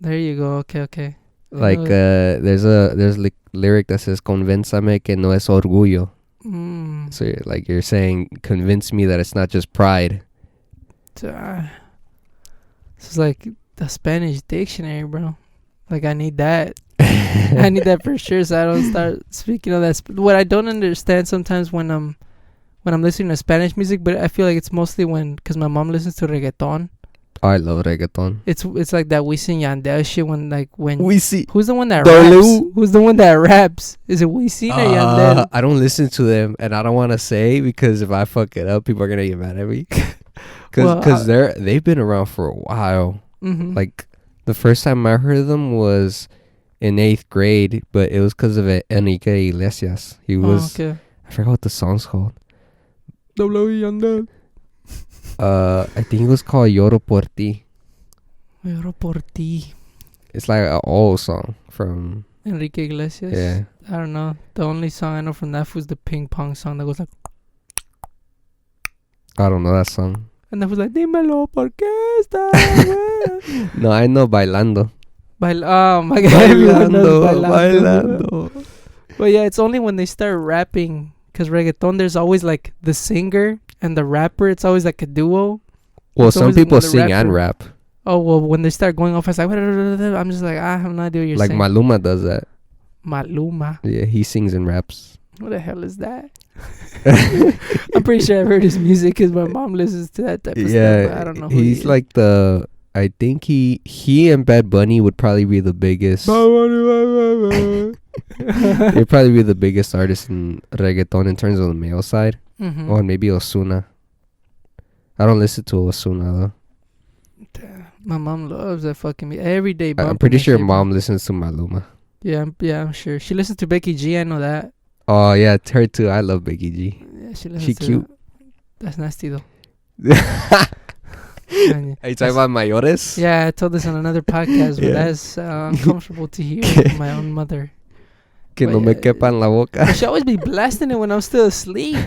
There you go. Okay. Like there's lyric that says "Convénzame que no es orgullo." So you're saying, convince me that it's not just pride. This is like the Spanish dictionary, bro. Like I need that. I need that for sure, so I don't start speaking of that. What I don't understand sometimes when I'm listening to Spanish music, but I feel like it's mostly because my mom listens to reggaeton. I love reggaeton. It's like that Wisin Yandel shit who's the one that W. raps? Who's the one that raps? Is it Wisin or Yandel? I don't listen to them, and I don't want to say because if I fuck it up, people are gonna get mad at me. Because they've been around for a while. Like the first time I heard them was in 8th grade, but it was because of Enrique Iglesias. He was I forgot what the song's called. W Yandel. I think it was called Lloro por ti. Lloro por ti. It's like an old song from Enrique Iglesias. Yeah. I don't know. The only song I know from that was the ping pong song that goes like. I don't know that song. And that was like, dímelo por qué estás. No, I know Bailando. Oh my god. Bailando. But yeah, it's only when they start rapping, because reggaeton, there's always like the singer and the rapper. It's always like a duo. Well, some people sing and rap. Oh, well, when they start going off, it's like, I'm just like, I have no idea what you're saying. Like Maluma does that. Maluma. Yeah, he sings and raps. What the hell is that? I'm pretty sure I've heard his music because my mom listens to that type of stuff. But I don't know who he's like I think he and Bad Bunny would probably be the biggest. He'd probably be the biggest artist in reggaeton in terms of the male side. Or maybe Ozuna. I don't listen to Ozuna though. My mom loves that fucking every day. I'm pretty sure mom listens to Maluma. Yeah, I'm sure. She listens to Becky G. I know that. Oh yeah, her too. I love Becky G. Yeah, she cute. That's nasty though. Are you talking about mayores? Yeah, I told this on another podcast, but that's uncomfortable to hear from my own mother. Que no me quepa en la boca. She always be blasting it when I'm still asleep.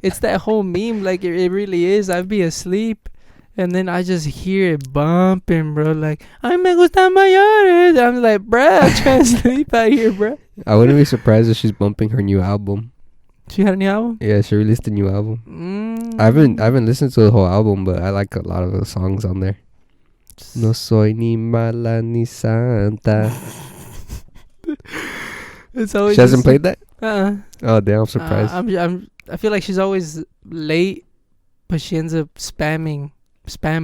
It's that whole meme, like it really is. I'd be asleep, and then I just hear it bumping, bro. Like, ay, me gustan mayores. I'm like, bruh, I'm trying to sleep out here, bruh. I wouldn't be surprised if she's bumping her new album. She had a new album? Yeah, she released a new album. I haven't listened to the whole album, but I like a lot of the songs on there. No soy ni mala ni santa. It's always She hasn't played that? Uh-uh. Oh, damn, I'm surprised. I feel like she's always late, but she ends up spam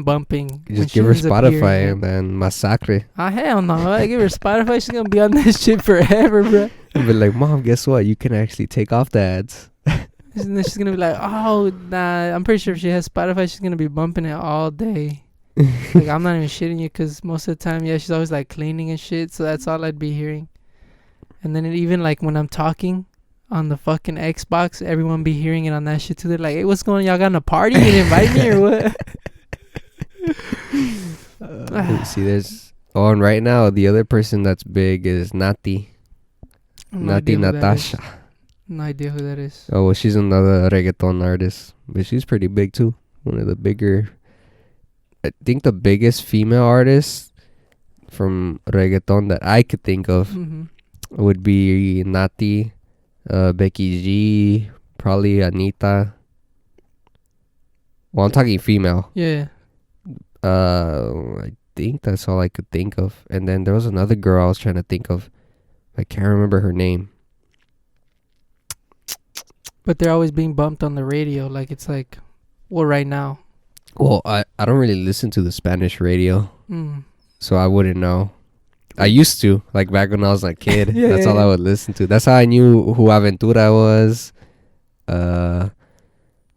bumping. You just give her Spotify and then massacre. Ah, hell no. I give her Spotify, she's gonna be on that shit forever, bro. But like, Mom, guess what? You can actually take off the ads. And then she's gonna be like, oh, nah. I'm pretty sure if she has Spotify, she's gonna be bumping it all day. Like, I'm not even shitting you, because most of the time, yeah, she's always like cleaning and shit, so that's all I'd be hearing. And then even like when I'm talking on the fucking Xbox, everyone be hearing it on that shit too. They're like, hey, what's going on? Y'all got a party? You didn't invite me or what? See, there's... Oh, and right now, the other person that's big is Nati. Nati Natasha. No idea who that is. Oh, well, she's another reggaeton artist. But she's pretty big, too. One of the bigger... I think the biggest female artist from reggaeton that I could think of would be Nati, Becky G, probably Anita. Well, I'm talking female. Yeah. I think that's all I could think of. And then there was another girl I was trying to think of. I can't remember her name. But they're always being bumped on the radio. Like, it's like, well, right now. Well, I don't really listen to the Spanish radio. So I wouldn't know. I used to, like back when I was a kid. That's all I would listen to. That's how I knew who Aventura was.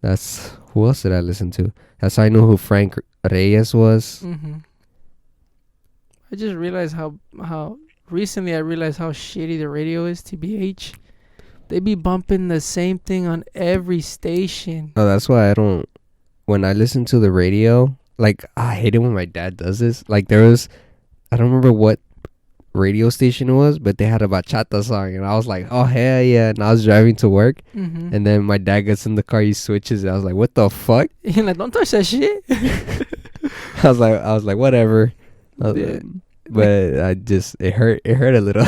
That's... Who else did I listen to? That's how I knew who Frank Reyes was. I just realized how recently I realized how shitty the radio is, TBH. They be bumping the same thing on every station. Oh, that's why I don't... When I listen to the radio, like, I hate it when my dad does this. Like, there was... I don't remember what radio station it was, but they had a bachata song, and I was like, oh, hell yeah. And I was driving to work, and then my dad gets in the car, he switches, and I was like, what the fuck? You're like, don't touch that shit. I was like, whatever. But I just... It hurt a little.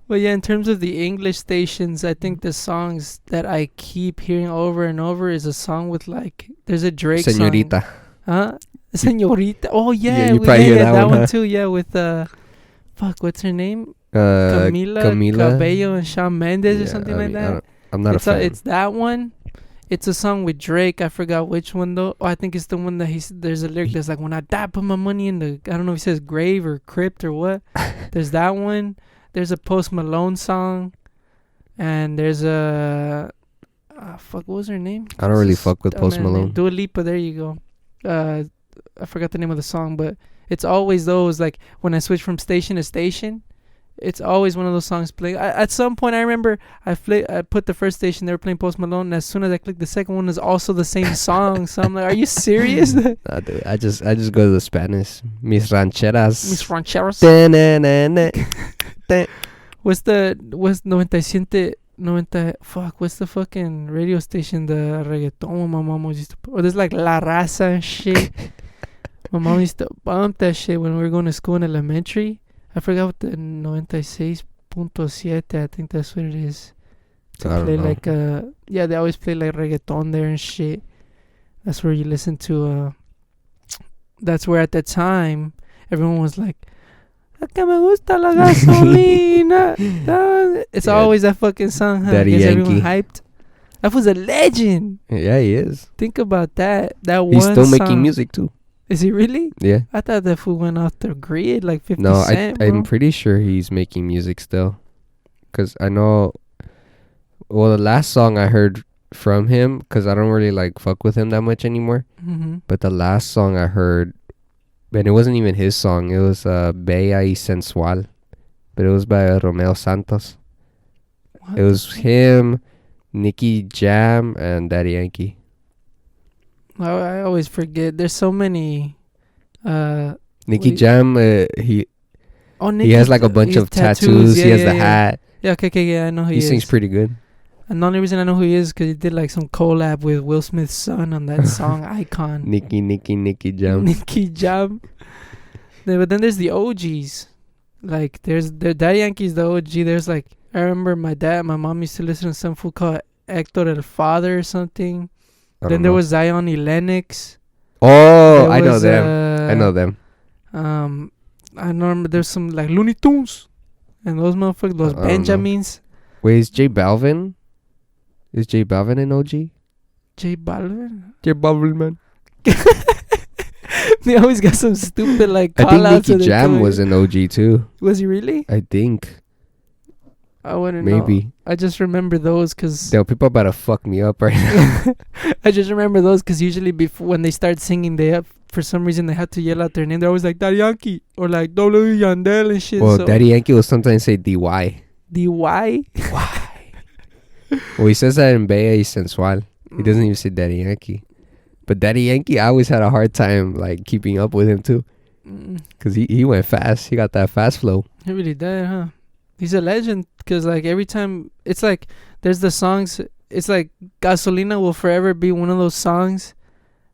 But yeah, in terms of the English stations, I think the songs that I keep hearing over and over is a song with, like, there's a Drake Señorita. song. Huh? Señorita. Oh, yeah. You probably hear that one huh? too. Yeah, with, fuck, what's her name? Camila Cabello and Shawn Mendes or something like that. I'm not a fan. It's that one. It's a song with Drake. I forgot which one, though. Oh, I think it's the one that there's a lyric that's like, when I die, put my money in the, I don't know if he says grave or crypt or what. There's that one. There's a Post Malone song, and there's a fuck, what was her name? I don't really fuck with Post Malone. Dua Lipa, there you go. I forgot the name of the song, but it's always those, like, when I switch from station to station, it's always one of those songs playing. At some point, I remember I put the first station, they were playing Post Malone, and as soon as I clicked the second one, is also the same song. So I'm like, are you serious? Nah, dude, I just go to the Spanish. Mis rancheras. Mis rancheras. What's 90, fuck, what's the fucking radio station, the reggaeton my mom used to put? Oh, there's like La Raza and shit. My mom used to bump that shit when we were going to school in elementary. I forgot what the 96.7, I think that's what it is. To play like yeah, they always play like reggaeton there and shit. That's where you listen to that's where at the time everyone was like, que me gusta la gasolina. It's always that fucking song, huh? Daddy Gets Yankee. everyone hyped. That was a legend. Yeah, he is. Think about that. He's still making music too. Is he really? Yeah. I thought that fool went off the grid like 50 No, Cent, I'm pretty sure he's making music still. Because I know... Well, the last song I heard from him, because I don't really like fuck with him that much anymore. But the last song I heard... And it wasn't even his song. It was Bella y Sensual. But it was by Romeo Santos. What? It was him, Nicky Jam, and Daddy Yankee. I always forget. There's so many. Nicky Jam, he Nicky, has like a bunch of tattoos. He has the hat. Yeah, okay, I know who he is. He sings pretty good. And the only reason I know who he is because he did like some collab with Will Smith's son on that song Icon. Nicky Jam. Nicky Jam. But then there's the OGs. Like there's Daddy Yankee's the OG. There's like I remember my mom used to listen to some fool called Hector El Father or something. I Then don't there know. was Zion y Lennox. Oh, There I know was, them. I know them. I remember there's some like Looney Tunes. And those motherfuckers, those I don't know. Benjamins. Wait, is J Balvin? Is J Balvin an OG? J Balvin? J Balvin, man. They always got some stupid like I think call outs. Nicky Jam was an OG too. Was he really? I think. I wouldn't know. Maybe. I just remember those because Yo, people about to fuck me up right now. I just remember those because usually before when they start singing, they have for some reason they have to yell out their name. They're always like Daddy Yankee or like W Yandel and shit. Well, so Daddy Yankee will sometimes say DY. DY. Well, he says that in Bella y Sensual. He doesn't even say Daddy Yankee. But Daddy Yankee, I always had a hard time like keeping up with him too. Because he went fast. He got that fast flow. He really did, huh? He's a legend because like every time it's like there's the songs. It's like Gasolina will forever be one of those songs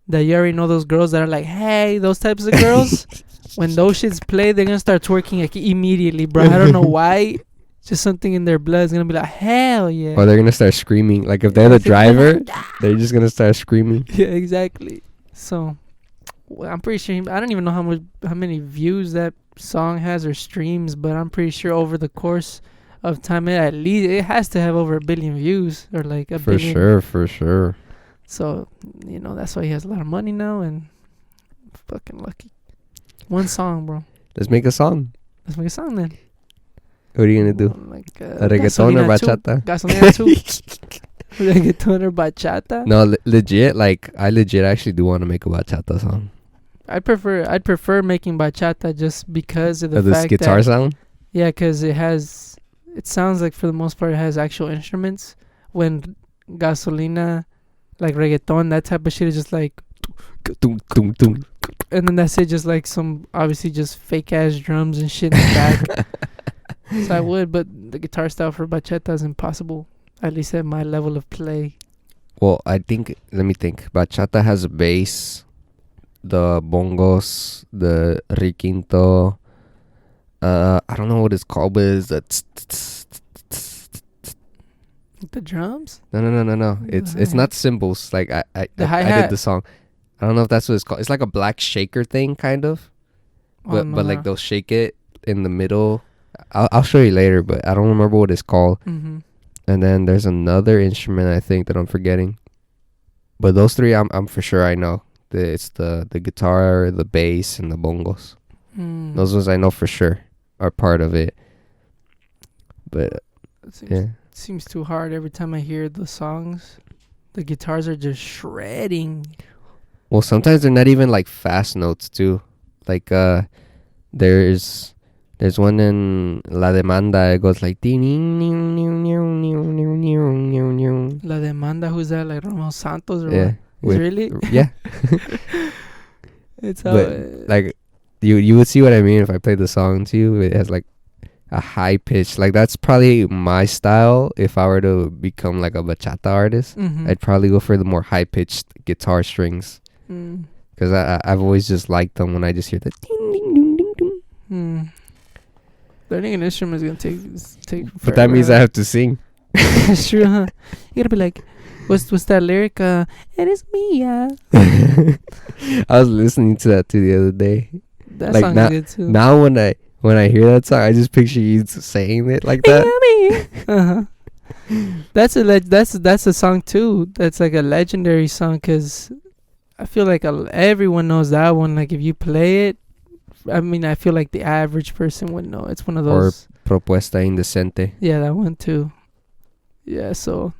that you already know those girls that are like, hey, those types of girls. When those shits play, they're gonna start twerking like immediately, bro. I don't know why. Just something in their blood is gonna be like, hell yeah. Or they're going to start screaming. Like if they're the driver, they're just going to start screaming. Yeah, exactly. So I'm pretty sure I don't even know how many views that song has or streams, but I'm pretty sure over the course of time at least it has to have over 1 billion views or like a For billion. sure. So that's why he has a lot of money now and fucking lucky. One song, bro. Let's make a song. Let's make a song then. What are you going to do? Like A reggaeton or bachata? Gasolina 2. Reggaeton or bachata? No, legit. Like I legit actually do want to make a bachata song. I'd prefer making bachata just because of the This fact guitar that sound. yeah, because it sounds like for the most part it has actual instruments. When Gasolina, like reggaeton, that type of shit is just like, Tung, tung, tung. and then that's it, just like some obviously just fake ass drums and shit in the back. So I would, but the guitar style for bachata is impossible. At least at my level of play. Well, I think. Let me think. Bachata has a bass, the bongos, the requinto. I don't know what it's called, but it's The drums? No. It's not cymbals. Like I The I hi-hat. did the song. I don't know if that's what it's called. It's like a black shaker thing, kind of. But like they'll shake it in the middle. I'll show you later, but I don't remember what it's called. Mm-hmm. And then there's another instrument I think that I'm forgetting. But those three I'm for sure I know. It's the guitar, the bass, and the bongos. Those ones I know for sure are part of it. But yeah. It seems too hard every time I hear the songs. The guitars are just shredding. Well, sometimes they're not even like fast notes too. Like there's one in La Demanda. It goes like La Demanda, who's that? Like Romeo Santos or yeah. what? Really? Yeah. It's how But like you would see what I mean if I played the song to you. It has like a high pitch. Like that's probably my style. If I were to become like a bachata artist, I'd probably go for the more high pitched guitar strings. Because I've always just liked them when I just hear the ding ding ding ding ding. Learning an instrument is gonna take. But that means I have to sing. That's true, huh? You gotta be like, what's that lyric? It is me, yeah. I was listening to that too the other day. That Like song now- is good too. Now when I hear that song, I just picture you saying it like that. Uh-huh. That's a song too. That's like a legendary song because I feel like everyone knows that one. Like if you play it, I mean, I feel like the average person would know. It's one of Or those. Propuesta Indecente. Yeah, that one too. Yeah, so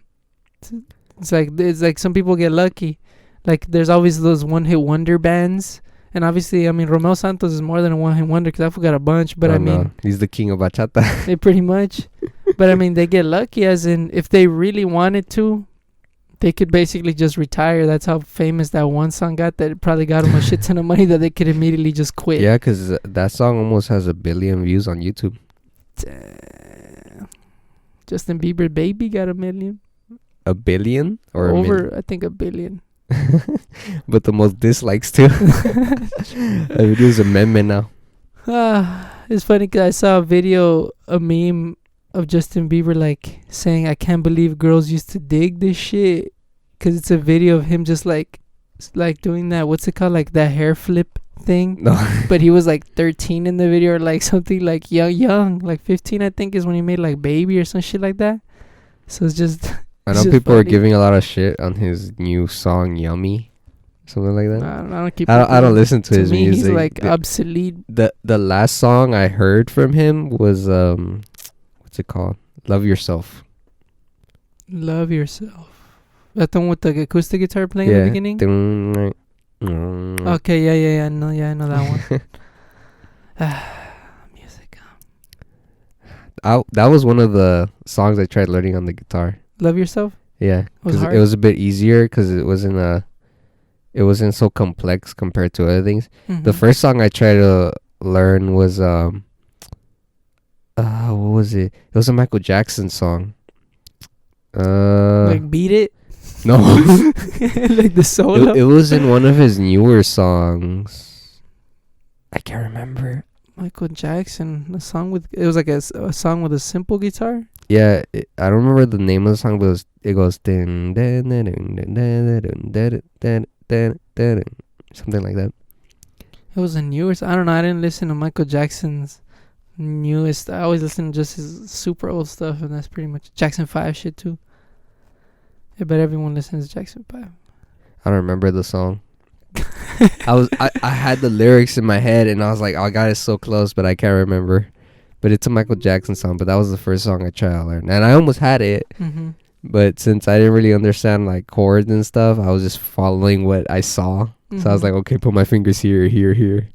it's like some people get lucky. Like there's always those one-hit wonder bands. And obviously, I mean, Romeo Santos is more than a one-hit wonder because I forgot a bunch. But Oh, I mean, no. He's the king of bachata. they pretty much. But I mean, they get lucky as in if they really wanted to, they could basically just retire. That's how famous that one song got. That it probably got them a shit ton of money that they could immediately just quit. Yeah, because that song almost has 1 billion views on YouTube. Damn. Justin Bieber Baby got 1 million. 1 billion? Or Over, I think 1 billion. But the most dislikes too. That video is a meme now. It's funny because I saw a video, a meme of Justin Bieber like saying, "I can't believe girls used to dig this shit," because it's a video of him just like doing that. What's it called? Like that hair flip thing. No. But he was like 13 in the video, or like something like young, like 15, I think, is when he made like Baby or some shit like that. So it's just. I it's know just people are funny. giving a lot of shit on his new song "Yummy," something like that. I don't keep. I don't listen to his me, music. he's like obsolete. The last song I heard from him was what's it called? "Love Yourself." Love Yourself. That one with the acoustic guitar playing in the beginning. Okay, yeah. I know that one. Music. That was one of the songs I tried learning on the guitar. Love Yourself. Yeah, Was because hard? it was a bit easier because it wasn't so complex compared to other things. Mhm. The first song I tried to learn was what was it? It was a Michael Jackson song. like Beat It. No. Like the solo. It was in one of his newer songs. I can't remember. Michael Jackson, a song with it was like a song with a simple guitar. Yeah, I don't remember the name of the song, but it goes dun, dun, dun, dun, dun, dun, dun, dun, dun, dun, dun, something like that. It was a newer. I don't know. I didn't listen to Michael Jackson's newest. I always listen to just his super old stuff, and that's pretty much Jackson 5 shit too. I bet everyone listens to Jackson 5. I don't remember the song. I had the lyrics in my head, and I was like, "Oh God, it's so close," but I can't remember. But it's a Michael Jackson song. But that was the first song I tried to learn, and I almost had it. Mm-hmm. But since I didn't really understand like chords and stuff, I was just following what I saw. So I was like, okay, put my fingers here, here, here.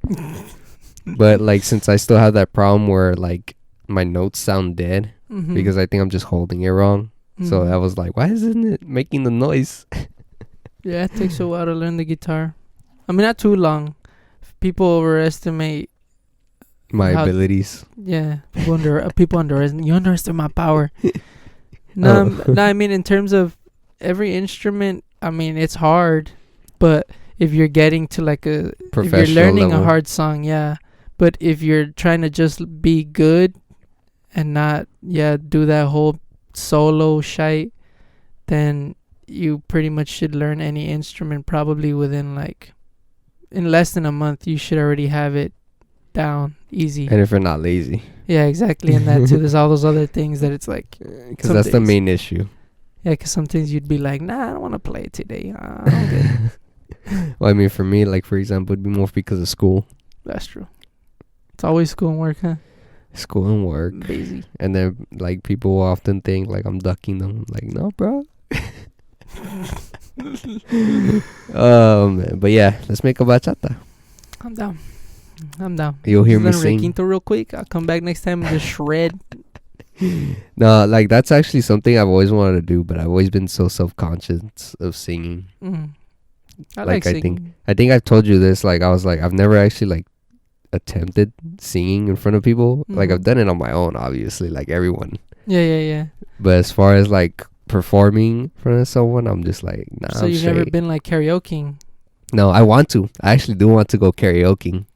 But like, since I still have that problem where like my notes sound dead because I think I'm just holding it wrong. So I was like, why isn't it making the noise? Yeah, it takes a while to learn the guitar. I mean, not too long. People overestimate My abilities. Yeah, people underestimate. You underestimate my power. No, I mean, in terms of every instrument, I mean, it's hard, but if you're getting to like if you're learning level. a hard song, yeah. But if you're trying to just be good and not, do that whole solo shite, then you pretty much should learn any instrument probably within like, in less than a month, you should already have it down easy. And if you're not lazy. Yeah, exactly. And that too, there's all those other things that it's like, because that's the main issue. Yeah, because sometimes you'd be like, nah, I don't want to play it today. I don't get it. Well, I mean, for me, like, for example, it'd be more because of school. That's true. It's always school and work, huh? School and work. Lazy. And then, like, people will often think, like, I'm ducking them. Like, no, bro. But yeah, let's make a bachata. I'm down. You'll hear me Learn sing. Requinto real quick. I'll come back next time and just shred. No, like, that's actually something I've always wanted to do, but I've always been so self-conscious of singing. I like I singing. think I've told you this. Like, I was like, I've never actually like attempted singing in front of people. Like, I've done it on my own, obviously, like everyone. Yeah. But as far as like performing in front of someone, I'm just like, nah. So you've never been like karaokeing? No, I want to. I actually do want to go karaokeing.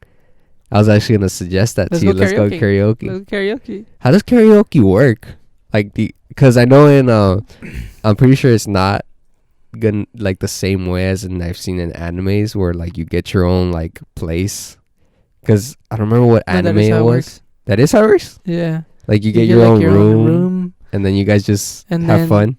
I was actually gonna suggest that to you. Let's go karaoke. Let's go karaoke. How does karaoke work? Like because I know I'm pretty sure it's not gonna like the same way as I've seen in animes where like you get your own like place. Because I don't remember what anime it was. That is how it works? Yeah. Like you get your own your room, own room, and then you guys just and have fun.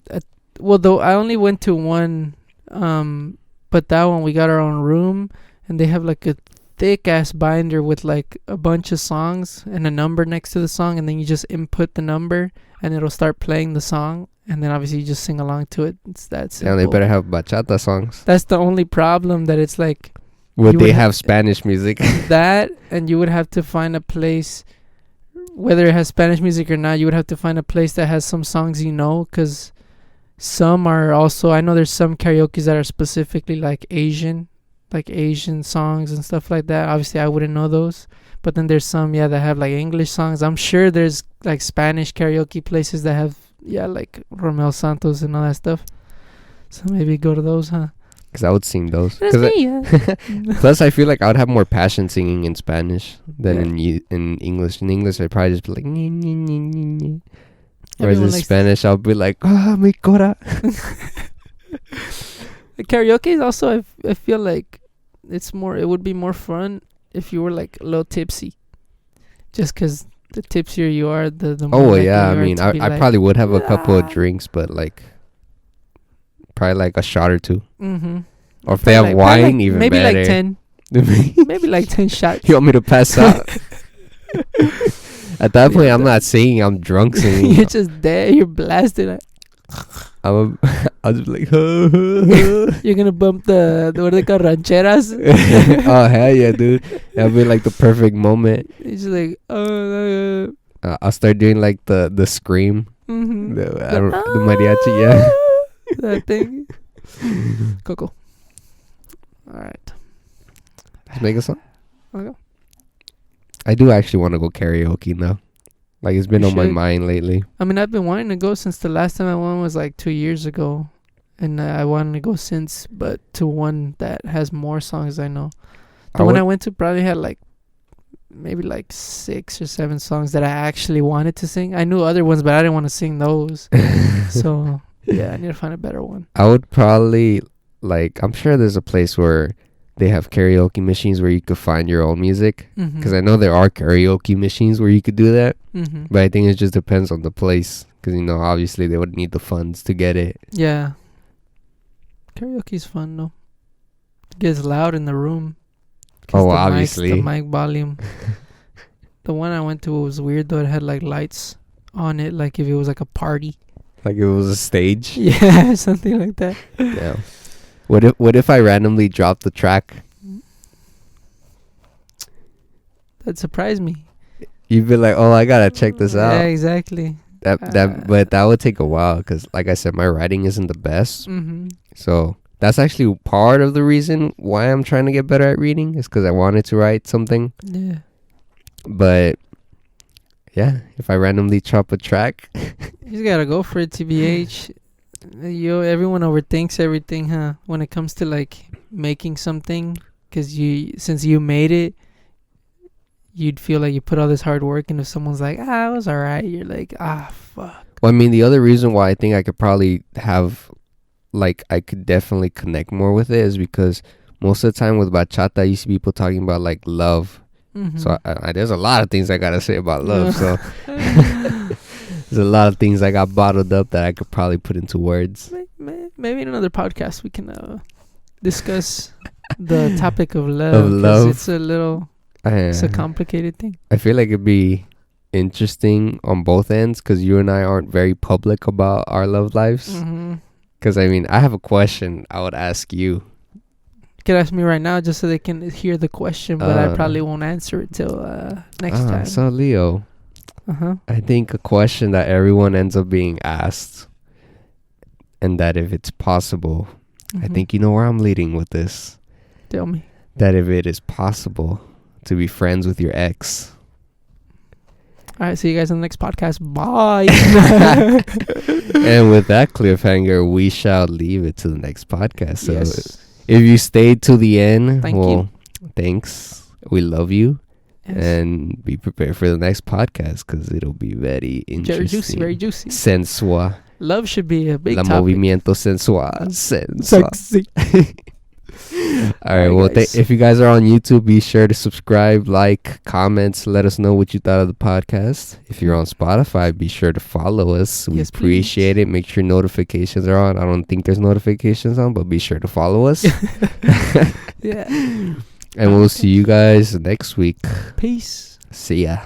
Well, though I only went to one, but that one we got our own room, and they have like a thick ass binder with like a bunch of songs and a number next to the song, and then you just input the number and it'll start playing the song, and then obviously you just sing along to it. It's that simple. Yeah, they better have bachata songs. That's the only problem, that it's like Would they have Spanish music? that, and you would have to find a place, whether it has Spanish music or not, you would have to find a place that has some songs, because some are also, I know there's some karaokes that are specifically like Asian songs and stuff like that. Obviously I wouldn't know those, but then there's some that have like English songs. I'm sure there's like Spanish karaoke places that have like Romeo Santos and all that stuff, so maybe go to those, huh? Because I would sing those. Me, Plus I feel like I would have more passion singing in Spanish than in English. In English I'd probably just be like Whereas in Everyone likes Spanish, I'll be like, ah, mi cora. the karaoke is also. I feel like it's more. It would be more fun if you were like a little tipsy, just 'cause the tipsier you are, the more. Oh, likely yeah. I you are mean, to I be like, probably would have a couple of "Ah." drinks, but like, probably like a shot or two. Mm-hmm. Or if they have wine, even maybe better. like 10. Maybe like 10 shots. You want me to pass out? At that point, I'm not singing. I'm drunk singing. You're just there. You're blasted. I'll just be like, You're gonna bump the what are they called, rancheras? oh hell yeah, dude! That'll be like the perfect moment. It's just like I'll start doing like the scream, mhm. the mariachi, yeah. That thing. Coco. All right. Just make a song. Okay. I do actually want to go karaoke now. Like it's been You on my should. mind lately. I mean, I've been wanting to go since the last time I went was like 2 years ago, and I wanted to go since, but to one that has more songs I know. The one I went to probably had like maybe like 6 or 7 songs that I actually wanted to sing. I knew other ones, but I didn't want to sing those. So yeah, I need to find a better one. I would probably like. I'm sure there's a place where they have karaoke machines where you could find your own music. Because I know there are karaoke machines where you could do that. Mm-hmm. But I think it just depends on the place. Because, you know, obviously they would need the funds to get it. Yeah. Karaoke's fun though. It gets loud in the room. 'Cause Oh, the obviously. the mic volume. The one I went to was weird though. It had like lights on it, like if it was like a party. Like it was a stage. Yeah, something like that. Yeah. What if I randomly dropped the track? That surprised me. You'd be like, "Oh, I gotta check this out." Yeah, exactly. But that would take a while because, like I said, my writing isn't the best. Mm-hmm. So that's actually part of the reason why I'm trying to get better at reading is because I wanted to write something. Yeah. But yeah, if I randomly chop a track, You just gotta go for it, TBH. Everyone overthinks everything, huh? When it comes to like making something, because since you made it, you'd feel like you put all this hard work, and if someone's like, it was alright, you're like, fuck. well, I mean, the other reason why I think I could probably have, like, I could definitely connect more with it is because most of the time with bachata, you see people talking about like love. Mm-hmm. So there's a lot of things I gotta say about love. So there's a lot of things I got bottled up that I could probably put into words. Maybe in another podcast we can discuss the topic of love. Of 'cause love. it's a complicated thing. I feel like it'd be interesting on both ends because you and I aren't very public about our love lives. Mm-hmm. Because I mean, I have a question I would ask you. You could ask me right now just so they can hear the question, but I Uh, probably won't answer it till next time. So Leo, Uh-huh. I think a question that everyone ends up being asked, and that if it's possible, I Mhm. think you know where I'm leading with this. Tell me. That if it is possible to be friends with your ex. All right, see you guys on the next podcast. Bye. And with that cliffhanger, we shall leave it to the next podcast. So Yes. if you stayed to the end, Thank well, thanks. We love you. Yes. And be prepared for the next podcast because it'll be very interesting. Very juicy, very juicy. Sensual. Love should be a big La topic. movimiento sensual. Sensual. Sexy. All right. Well, guys. if you guys are on YouTube, be sure to subscribe, like, comments. Let us know what you thought of the podcast. If you're on Spotify, be sure to follow us. We Yes, appreciate it. Make sure notifications are on. I don't think there's notifications on, but be sure to follow us. Yeah. And we'll see you guys next week. Peace. See ya.